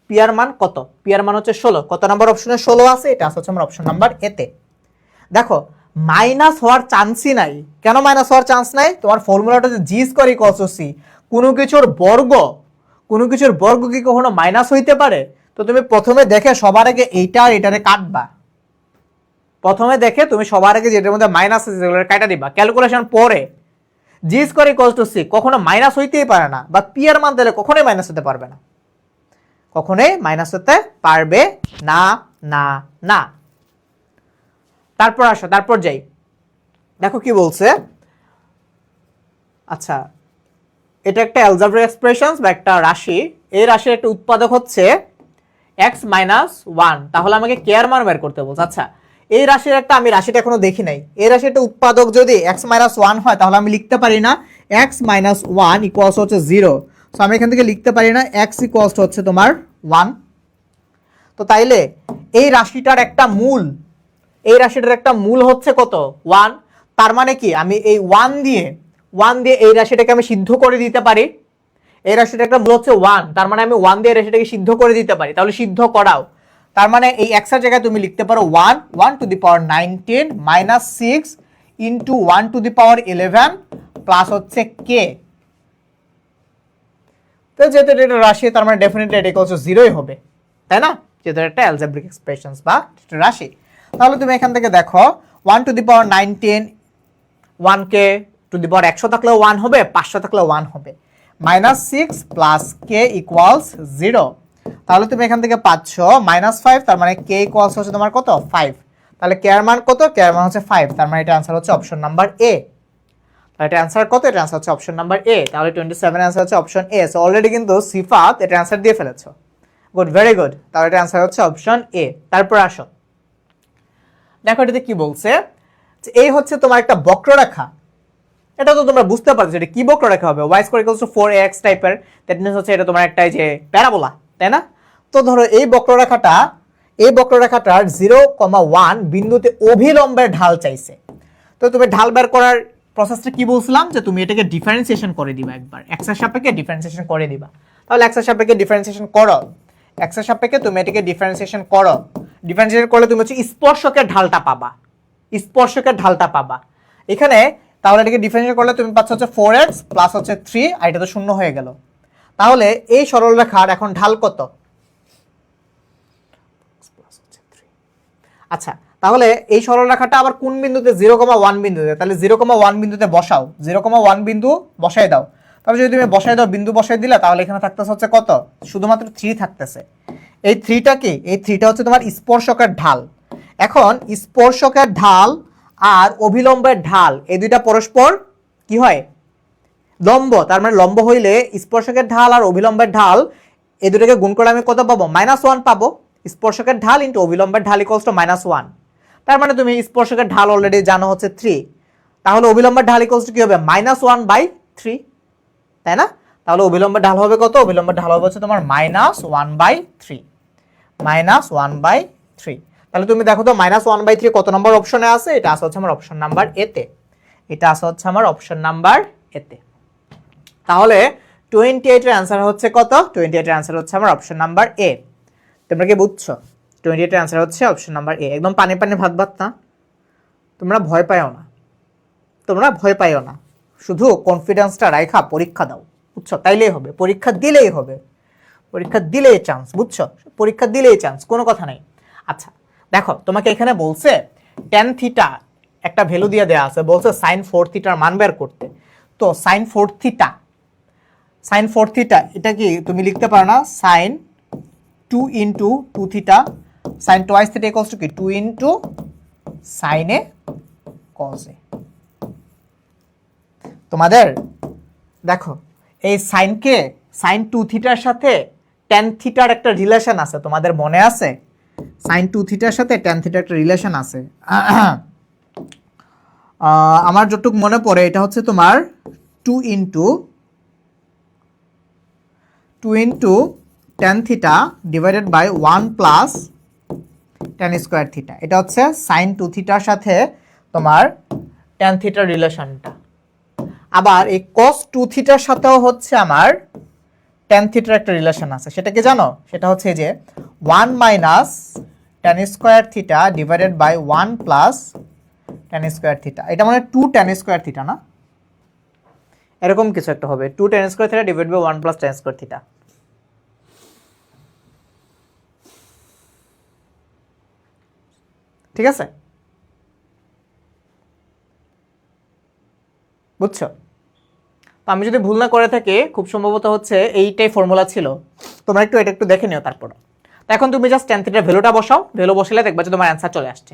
B: পি এর মান কত? পি এর মান হচ্ছে 16। কত নাম্বার অপশনে 16 আছে? এটা আছে হচ্ছে আমার অপশন নাম্বার এতে। দেখো মাইনাস হওয়ার চান্সই নাই। কেন মাইনাস হওয়ার চান্স নাই? তোমার ফর্মুলাটা হচ্ছে জি স্কয়ার ইকুয়ালস টু সি। কোনো কিছুর বর্গ কি কখনো মাইনাস হইতে পারে? তো তুমি প্রথমে দেখে সবার আগে এইটা আর এটারে কাটবা। প্রথমে দেখে তুমি সবার আগে যেটার মধ্যে মাইনাস আছে সেগুলো কাটা দিবা, ক্যালকুলেশন পরে। জি স্কয়ার ইকুয়ালস টু সি কখনো মাইনাস হইতেই পারে না, বা পি এর মান দিলে কখনোই মাইনাস হতে পারবে না, কখনোই মাইনাস হতে পারবে না না না। তারপর আসো, তারপর যাই। দেখো কি বলছে। আচ্ছা, এটা একটা অ্যালজেব্রিক এক্সপ্রেশনস বা একটা রাশি। এই রাশির একটা উৎপাদক হচ্ছে x - 1। তাহলে আমাকে কে এর মান বের করতে বলছে। আচ্ছা, এই রাশির একটা, আমি রাশিটা এখনো দেখি নাই, এই রাশির একটা উৎপাদক যদি x - 1 হয় তাহলে আমি লিখতে পারি না x - 1 ইকুয়ালস হচ্ছে 0। সো আমি এখান থেকে লিখতে পারি না x ইকুয়ালস হচ্ছে তোমার 1। তো তাইলে এই রাশিটার একটা মূল, এই রাশিটার একটা মূল হচ্ছে কত? 1। তার মানে কি আমি এই 1 দিয়ে এই রাশিটাকে আমি সিদ্ধ করে দিতে পারি। এই রাশিটার একটা মূল হচ্ছে 1, তার মানে আমি 1 দিয়ে রাশিটাকে সিদ্ধ করে দিতে পারি। তাহলে সিদ্ধ করাও। তার মানে এই x এর জায়গায় তুমি লিখতে পারো 1 two the power 19 minus 6 into 1 two the power 11 plus হচ্ছে k। তো যেহেতু এটা রাশি তার মানে ডেফিনেটলি এটা ইকুয়ালস টু 0ই হবে, তাই না? যেহেতু একটা অ্যালজেব্রিক এক্সপ্রেশনস বা রাশি। তাহলে তুমি এখান থেকে দেখো 1 two the power 19, 1k two the পাওয়ার 100 থাকলেও 1 হবে, 500 থাকলেও 1 হবে, -6 প্লাস k ইকুয়ালস 0। তাহলে তুমি এখান থেকে পাচ্ছ -5, তার মানে k ইকুয়ালস হচ্ছে তোমার কত? 5। তাহলে k এর মান কত? k এর মান হচ্ছে 5। তার মানে এটা आंसर হচ্ছে অপশন নাম্বার এ। তাহলে এটা आंसर কত? এটা आंसर হচ্ছে অপশন নাম্বার এ। তাহলে 27 आंसर হচ্ছে অপশন এ। সো অলরেডি কিন্তু সিফাত এটা आंसर দিয়ে ফেলেছো। Good, very good. তাহলে এটা आंसर হচ্ছে অপশন এ। তারপর আসো, দেখো এটাতে কি বলছে। এই হচ্ছে তোমার একটা বক্ররেখা। এটা তো তোমরা বুঝতে পারছো এটা কি বক্ররেখা হবে, y square equals two 4ax টাইপের। দ্যাট মিন্স হচ্ছে এটা তোমার একটা এই যে প্যারাবোলা, তাই না? তো ধরো এই বক্ররেখাটার 0,1 বিন্দুতে অভিলম্বের ঢাল চাইছে। তো তুমি ঢাল বের করার প্রসেসটা কি বলছিলাম যে তুমি এটাকে ডিফারেন্সিয়েশন করে দিবা একবার, এক্স এর সাপেক্ষে ডিফারেন্সিয়েশন করে দিবা। তাহলে এক্স এর সাপেক্ষে ডিফারেন্সিয়েশন করো, এক্স এর সাপেক্ষে তুমি এটাকে ডিফারেন্সিয়েশন করো। ডিফারেন্সিয়েশন করলে তুমি হচ্ছে স্পর্শকের ঢালটা পাবা, স্পর্শকের ঢালটা পাবা এখানে। তাহলে এটাকে ডিফারেন্সিয়েট করলে তুমি পাচ্ছ হচ্ছে 4x প্লাস হচ্ছে 3, আর এটা তো শূন্য হয়ে গেল। তাহলে এই সরলরেখার এখন ঢাল কত? আচ্ছা, তাহলে এই সরলরেখাটা আবার কোন বিন্দুতে? 0,1 বিন্দুতে। তাহলে 0,1 বিন্দুতে বসাও, 0,1 বিন্দু বসাই দাও। তাহলে যদি তুমি বসাই দাও, বিন্দু বসাই দিলা, তাহলে এখানে থাকতেছে হচ্ছে কত? শুধুমাত্র 3 থাকতেছে। এই 3টা কি? এই 3টা হচ্ছে তোমার স্পর্শকের ঢাল। এখন স্পর্শকের ঢাল আর অভিলম্বের ঢাল এই দুইটা পরস্পর কি হয়? লম্ব। তার মানে লম্ব হইলে স্পর্শকের ঢাল আর অভিলম্বের ঢাল এই দুটোকে গুণ করে আমি কত পাবো? -1 পাবো। স্পর্শকের ঢাল ইন্টু অভিলম্বের ঢাল ইকুয়ালস টু -1। তার মানে তুমি স্পর্শকের ঢাল অলরেডি জানো হচ্ছে 3, তাহলে অভিলম্বের ঢাল ইকুয়ালস টু কি হবে? -1/3, তাই না? তাহলে অভিলম্বের ঢাল হবে কত? অভিলম্বের ঢাল হবে হচ্ছে তোমার -1/3, -1/3। তাহলে তুমি দেখো তো -1/3 কত নম্বর অপশনে আছে? এটা আছে হচ্ছে আমার অপশন নাম্বার এ তে, এটা আছে হচ্ছে আমার অপশন নাম্বার এ তে। তাহলে 28 এর आंसर হচ্ছে কত? 28 এর आंसर হচ্ছে আমার অপশন নাম্বার এ। তোমরা কি বুঝছো? 28 এর आंसर হচ্ছে অপশন নাম্বার এ। একদম পানি পানি ভাত ভাত না, তোমরা ভয় পাইও না, তোমরা ভয় পাইও না, শুধু কনফিডেন্সটা রাখা পরীক্ষা দাও, বুঝছো? তাইলেই হবে, পরীক্ষা দিলেই হবে, পরীক্ষা দিলেই চান্স, বুঝছো? পরীক্ষা দিলেই চান্স, কোনো কথা নাই। আচ্ছা দেখো, তোমাকে এখানে বলছে tan থিটা একটা ভ্যালু দিয়ে দেওয়া আছে, বলছে sin 4 থিটার মান বের করতে। তো sin 4 থিটা, sin 4 থিটা এটা কি তুমি লিখতে পারো না? sin 2 into 2 theta, sin twice theta equals two কি? 2 into sin a cos a। তোমাদের দেখো এই সাইনকে, sin 2 থিটার সাথে tan থিটার একটা রিলেশন আছে, তোমাদের মনে আছে? sin 2 থিটার সাথে tan থিটার একটা রিলেশন আছে। আমার যতটুকু মনে পড়ে এটা হচ্ছে তোমার 2 into tan theta divided by 1 plus tan square theta. এটা হচ্ছে sin 2 থিটার সাথে তোমার tan থিটার রিলেশনটা। আবার এই cos 2 থিটার সাথেও হচ্ছে আমার tan থিটার একটা রিলেশন আছে। সেটা কি জানো? সেটা হচ্ছে যে 1 minus tan square theta divided by 1 plus tan square theta. এটা মানে 2 tan স্কয়ার থিটা না, এরকম কিছু একটা হবে। 2 tan square theta divide by 1 plus tan square theta. ঠিক আছে, বুঝছো? তো আমি যদি ভুল না করে থাকি, খুব সম্ভবত হচ্ছে এইটাই ফর্মুলা ছিল। তোমরা একটু এটা একটু দেখে নিও তারপর। তো এখন তুমি জাস্ট tan থিটার ভ্যালুটা বসাও, ভ্যালু বসালে দেখবা যে তোমার অ্যান্সার চলে আসছে।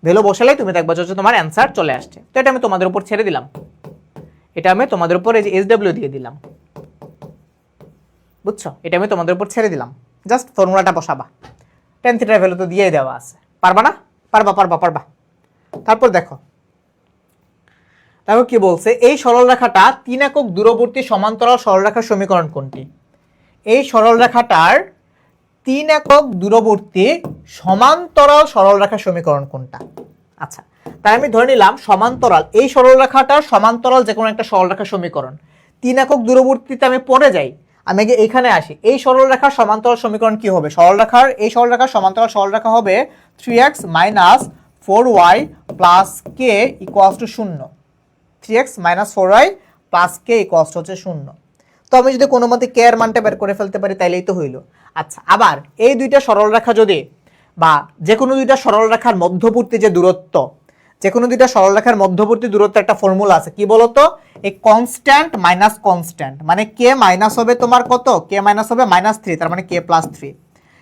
B: ভ্যালু বসালে তুমি দেখবা যে তোমার অ্যান্সার চলে আসছে। তো এটা আমি তোমাদের উপর ছেড়ে দিলাম, এটা আমি তোমাদের উপর এই যে SW দিয়ে দিলাম, বুঝছো? এটা আমি তোমাদের উপর ছেড়ে দিলাম, জাস্ট ফর্মুলাটা বসাবা। tan থিটার ভ্যালু তো দিয়েই দেওয়া আছে, পারবা না? পারবা পারবা পারবা। তারপর দেখো কি বলছে? এই সরলরেখাটা 3 একক দূরবর্তী সমান্তরাল সরলরেখার সমীকরণ কোনটি? এই সরলরেখাটার 3 একক দূরবর্তী সমান্তরাল সরলরেখার সমীকরণ কোনটা? আচ্ছা, তাই আমি ধরে নিলাম সমান্তরাল, এই সরলরেখাটার সমান্তরাল যে কোনো একটা সরলরেখার সমীকরণ। 3 একক দূরবর্তীতে আমি পড়ে যাই, আমি আগে এখানে আসি। এই সরলরেখার সমান্তরাল সমীকরণ কি হবে? এই সরলরেখার সমান্তরাল সরলরেখা হবে 3x - 4y + k = 0। 3x - 4y + k = হচ্ছে 0। তো আমি যদি কোনো মতে k এর মানটা বের করে ফেলতে পারি তাইলেই তো হইল। আচ্ছা, আবার এই দুইটা সরলরেখা যদি, বা যে কোনো দুইটা সরলরেখার মধ্যবর্তী যে দূরত্ব, যে কোনো দুইটা সরলরেখার মধ্যবর্তী দূরত্ব একটা ফর্মুলা আছে, কি বলতো? এই কনস্ট্যান্ট মাইনাস কনস্ট্যান্ট, মানে k মাইনাস হবে তোমার কত? k মাইনাস হবে -3, তার মানে k + 3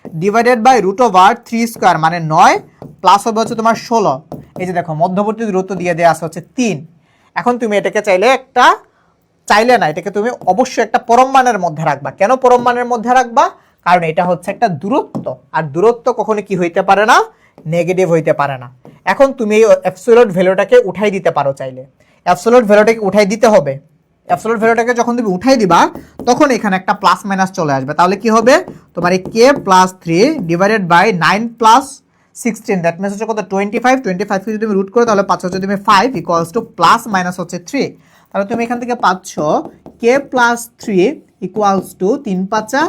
B: ডিভাইডেড বাই √3² মানে 9 প্লাস হবে হচ্ছে তোমার 16। এই যে দেখো মধ্যবর্তী দূরত্ব দিয়ে দেওয়া আছে হচ্ছে 3। এখন তুমি এটাকে চাইলে না, এটাকে তুমি অবশ্যই একটা পরম মানের মধ্যে রাখবা। কেন পরম মানের মধ্যে রাখবা? কারণ এটা হচ্ছে একটা দূরত্ব, আর দূরত্ব কখনো কি হইতে পারে না? নেগেটিভ হইতে পারে না। এখন তুমি এই অ্যাবসলিউট ভ্যালুটাকে উঠাই দিতে পারো চাইলে। অ্যাবসলিউট ভ্যালুটাকে উঠাই দিতে হবে। অ্যাবসলিউট ভ্যালুটাকে যখন তুমি উঠাই দিবা, তখন এখানে একটা প্লাস মাইনাস চলে আসবে। তাহলে কি হবে? তোমার এই k + 3 divided by 9 + 16, that means হচ্ছে কত 25, 25 কে যদি তুমি রুট করো তাহলে পাচ্ছ হচ্ছে তুমি 5 ইকুয়ালস টু প্লাস মাইনাস হচ্ছে 3। তাহলে তুমি এখান থেকে পাচ্ছ k প্লাস 3 ইকুয়ালস টু 3 5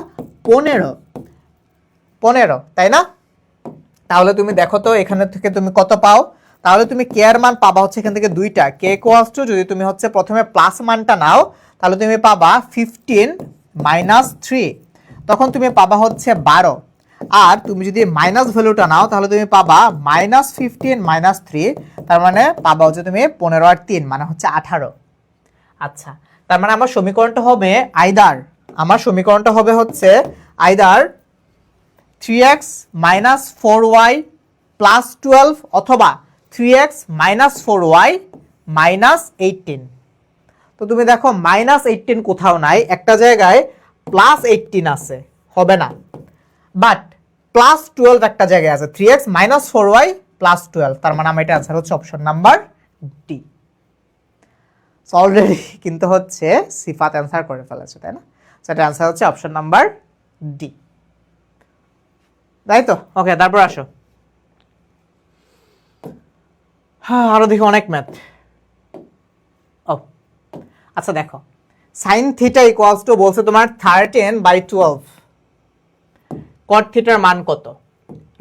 B: 15, 15, তাই না? তাহলে তুমি দেখো তো এখানে থেকে তুমি কত পাও। তাহলে তুমি কে এর মান পাবা হচ্ছে এখান থেকে দুইটা, কে ইকুয়ালস টু যদি তুমি হচ্ছে প্রথমে প্লাস মানটা নাও তাহলে তুমি পাবা 15 মাইনাস 3, তখন তুমি পাবা হচ্ছে 12। আর তুমি যদি মাইনাস ভ্যালুটা নাও তাহলে তুমি পাবা মাইনাস 15 মাইনাস 3, তার মানে পাবা হচ্ছে তুমি 15 আর 3 মানে হচ্ছে 18। আচ্ছা, তার মানে আমার সমীকরণটা হবে হচ্ছে either 3x minus 4y plus 12 অথবা 3x মাইনাস 4y মাইনাস 18। তো তুমি দেখো মাইনাস 18 কোথাও নাই, একটা জায়গায় প্লাস 18 আছে, হবে না। বাট প্লাস 12 একটা জায়গায় আছে, 3x মাইনাস 4y প্লাস 12, তার মানে আমার এটা অ্যান্সার হচ্ছে অপশন নাম্বার ডি। অলরেডি কিন্তু হচ্ছে সিফাত অ্যান্সার করে ফেলেছে, তাই না? সেটা অ্যান্সার হচ্ছে অপশন নাম্বার ডি, তাই তো? ওকে, তারপর আসো। হ্যাঁ, আরো দেখি অনেক ম্যাথ। ও আচ্ছা, দেখো সাইন থিটা ইকুয়ালস টু বলছে তোমার 13/12, কট থিটার মান কত?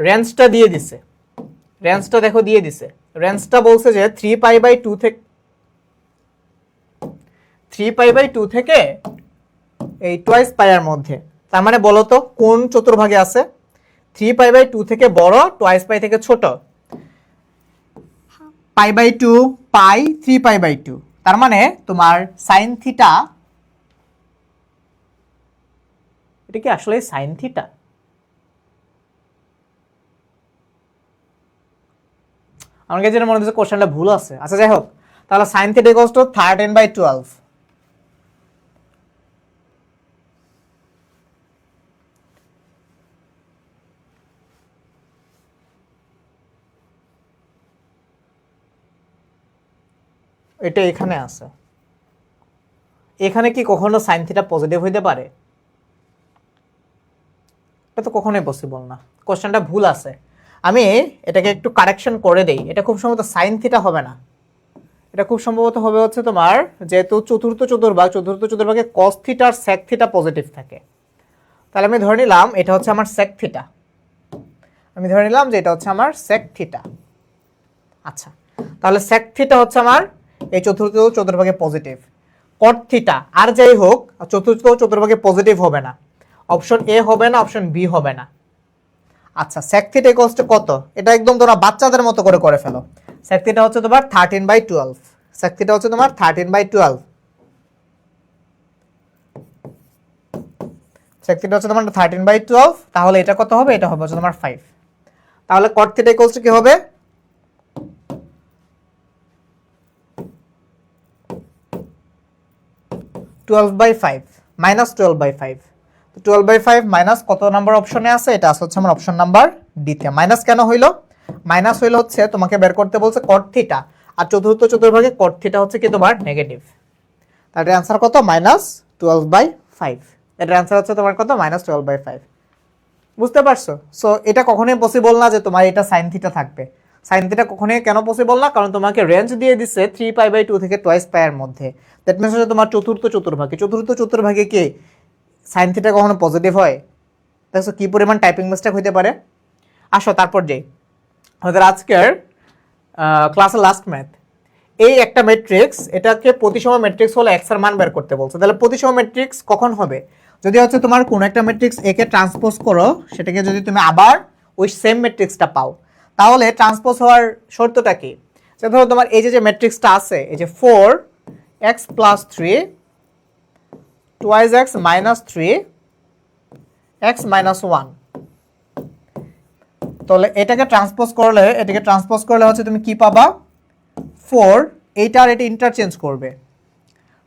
B: রেঞ্জটা দিয়ে দিছে, রেঞ্জটা দেখো দিয়ে দিছে। রেঞ্জটা বলছে যে 3π/2 থেকে 3π/2 থেকে এই টুয়াইস পাই এর মধ্যে। তার মানে বলো তো কোন চতুর্ভাগে আছে? 3π/2 থেকে বড়, টুয়াইস পাই থেকে ছোট। π/2 পাই 3π/2, তার মানে তোমার সাইন থিটা, এটা কি আসলে সাইন থিটা? আমার কাছে যেটা মনে হচ্ছে কোশ্চেনটা ভুল আছে। আচ্ছা যাই হোক, তাহলে সাইন থিটা ইকুয়ালস টু 13/12। এটা এখানে আছে, এখানে কি কখনো সাইন থিটা পজিটিভ হইতে পারে? এটা তো কখনোই পসিবল না, কোশ্চেনটা ভুল আছে। আমি এটাকে একটু কারেকশন করে দেই। এটা খুব সম্ভবত সাইন থিটা হবে না, এটা খুব সম্ভবত হবে হচ্ছে তোমার, যেহেতু চতুর্থ চতুর্ভাগে কস থিটা আর সেক থিটা পজিটিভ থাকে, তাহলে আমি ধরে নিলাম এটা হচ্ছে আমার সেক থিটা। আমি ধরে নিলাম যে এটা হচ্ছে আমার সেক থিটা। আচ্ছা, তাহলে সেক থিটা হচ্ছে আমার এই চতুর্থ চতুর্ভাগে পজিটিভ। কট থিটা আর যাই হোক চতুর্থ চতুর্ভাগে পজিটিভ হবে না, অপশন এ হবে না, অপশন বি হবে না। আচ্ছা, সেক থিটা ইকুয়ালস টু কত? এটা একদম তোমরা বাচ্চাদের মতো করে ফেলো। সেক থিটা হচ্ছে তোমার 13/12, সেক থিটা হচ্ছে তোমার 13/12, সেক থিটা হচ্ছে তোমার 13/12। তাহলে এটা কত হবে? এটা হবে হচ্ছে তোমার 5। তাহলে কট থিটা ইকুয়ালস টু কি হবে? 12/5 মাইনাস 12/5। তো 12/5 মাইনাস কত নাম্বার অপশনে আছে? এটা আছে হচ্ছে আমার অপশন নাম্বার ডি তে। মাইনাস কেন হইলো? মাইনাস হইলো হচ্ছে তোমাকে বের করতে বলছে কট থিটা, আর চতুর্থ চতুর্ভাগে কট থিটা হচ্ছে কি তোমার নেগেটিভ। তার অ্যান্সার কত? -12/5। এটার অ্যান্সার হচ্ছে তোমার কত? -12/5। বুঝতে পারছো? সো এটা কখনোই পসিবল না যে তোমার এটা সাইন থিটা থাকবে। সাইন থিটা কখনোই কেন পসিবল না? কারণ তোমাকে রেঞ্জ দিয়ে দিচ্ছে 3π/2 থেকে টুয়াইস পাই এর মধ্যে। দ্যাট মিনস হচ্ছে তোমার চতুর্থ চতুর্ভাগে কি সাইন থিটা কখনো পজিটিভ হয়? দেখছো কি পরিমাণ টাইপিং মিস্টেক হইতে পারে। আসো তারপর যাই আমাদের আজকের ক্লাসের লাস্ট ম্যাথ। এই একটা ম্যাট্রিক্স, এটাকে প্রতিসম ম্যাট্রিক্স হলে এক্স এর মান বের করতে বলছে। তাহলে প্রতিসম ম্যাট্রিক্স কখন হবে? যদি হচ্ছে তোমার কোন একটা ম্যাট্রিক্স এ কে ট্রান্সপোজ করো, সেটাকে যদি তুমি আবার ওই সেম ম্যাট্রিক্সটা পাও, তাহলে ট্রান্সপোজ হওয়ার শর্তটা কি? যে ধরো তোমার এই যে ম্যাট্রিক্সটা আছে, এই যে 4x + 3 2x - 3 x - 1, তাহলে এটাকে ট্রান্সপোজ করলে হচ্ছে তুমি কি পাবা? 4, এইটা আর এটা ইন্টারচেঞ্জ করবে,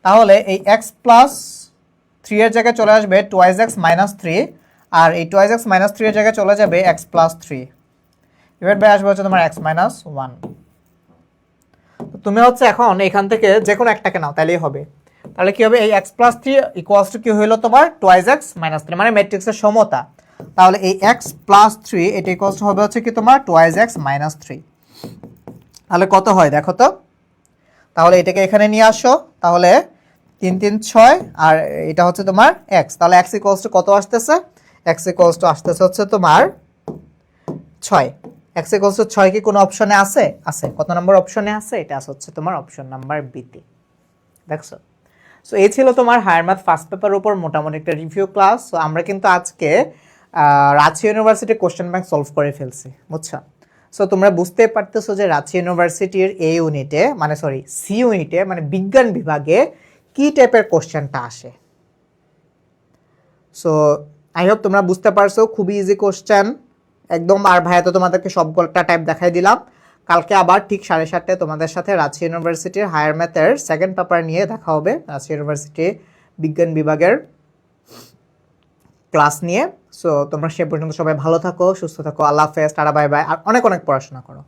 B: তাহলে এই x + 3 এর জায়গায় চলে আসবে 2x - 3, আর এই 2x - 3 এর জায়গায় চলে যাবে x + 3, ডিভাইড বাই আসবে হচ্ছে তোমার x - 1। তুমি হচ্ছে এখন এখান থেকে যে কোনো একটাকে নাও, তাহলেই হবে। তাহলে কি হবে? এই x + 3 ইকুয়ালস টু কি হইলো তোমার 2x - 3, মানে ম্যাট্রিক্সের সমতা। তাহলে এই এক্স প্লাস থ্রি এটা ইকুয়ালস হবে হচ্ছে কি তোমার টোয়াইজ এক্স মাইনাস থ্রি। তাহলে কত হয় দেখো তো, তাহলে এটাকে এখানে নিয়ে আসো, তাহলে 3 3 6 আর এটা হচ্ছে তোমার এক্স, তাহলে এক্স ইকুয়ালস টু কত আসতেছে, এক্স ইকুয়ালস টু আসতেছে হচ্ছে তোমার 6। এক্স ইকুয়ালস টু 6 কি কোনো অপশনে আছে? আছে। কত নম্বর অপশনে আছে? এটা আছে হচ্ছে তোমার অপশন নাম্বার বিতে। দেখছো? সো এই ছিল তোমার হায়ার ম্যাথ ফার্স্ট পেপারের উপর মোটামুটি একটা রিভিউ ক্লাস। সো আমরা কিন্তু আজকে Ranchi university question bank solve করে ফেলছি, বুঝছো? সো তোমরা বুঝতে পারতেছো যে রাঁচি ইউনিভার্সিটির এই ইউনিটে মানে সরি সি ইউনিটে মানে বিজ্ঞান বিভাগে কি টাইপের কোশ্চেনটা আসে। সো আই হোপ তোমরা বুঝতে পারছো, খুবই ইজি কোশ্চেন একদম। আর ভাইয়া তো তোমাদেরকে সবকটা টাইপ দেখাই দিলাম। কালকে আবার ঠিক 7:30টায় তোমাদের সাথে রাঁচি ইউনিভার্সিটির হায়ার ম্যাথের সেকেন্ড পেপার নিয়ে দেখা হবে, রাঁচি ইউনিভার্সিটি বিজ্ঞান বিভাগের ক্লাস নিয়ে। সো তোমরা সে পর্যন্ত সবাই ভালো থাকো, সুস্থ থাকো, আল্লাহ হাফেজ, টাটা বাই বাই, আর অনেক অনেক পড়াশোনা করো।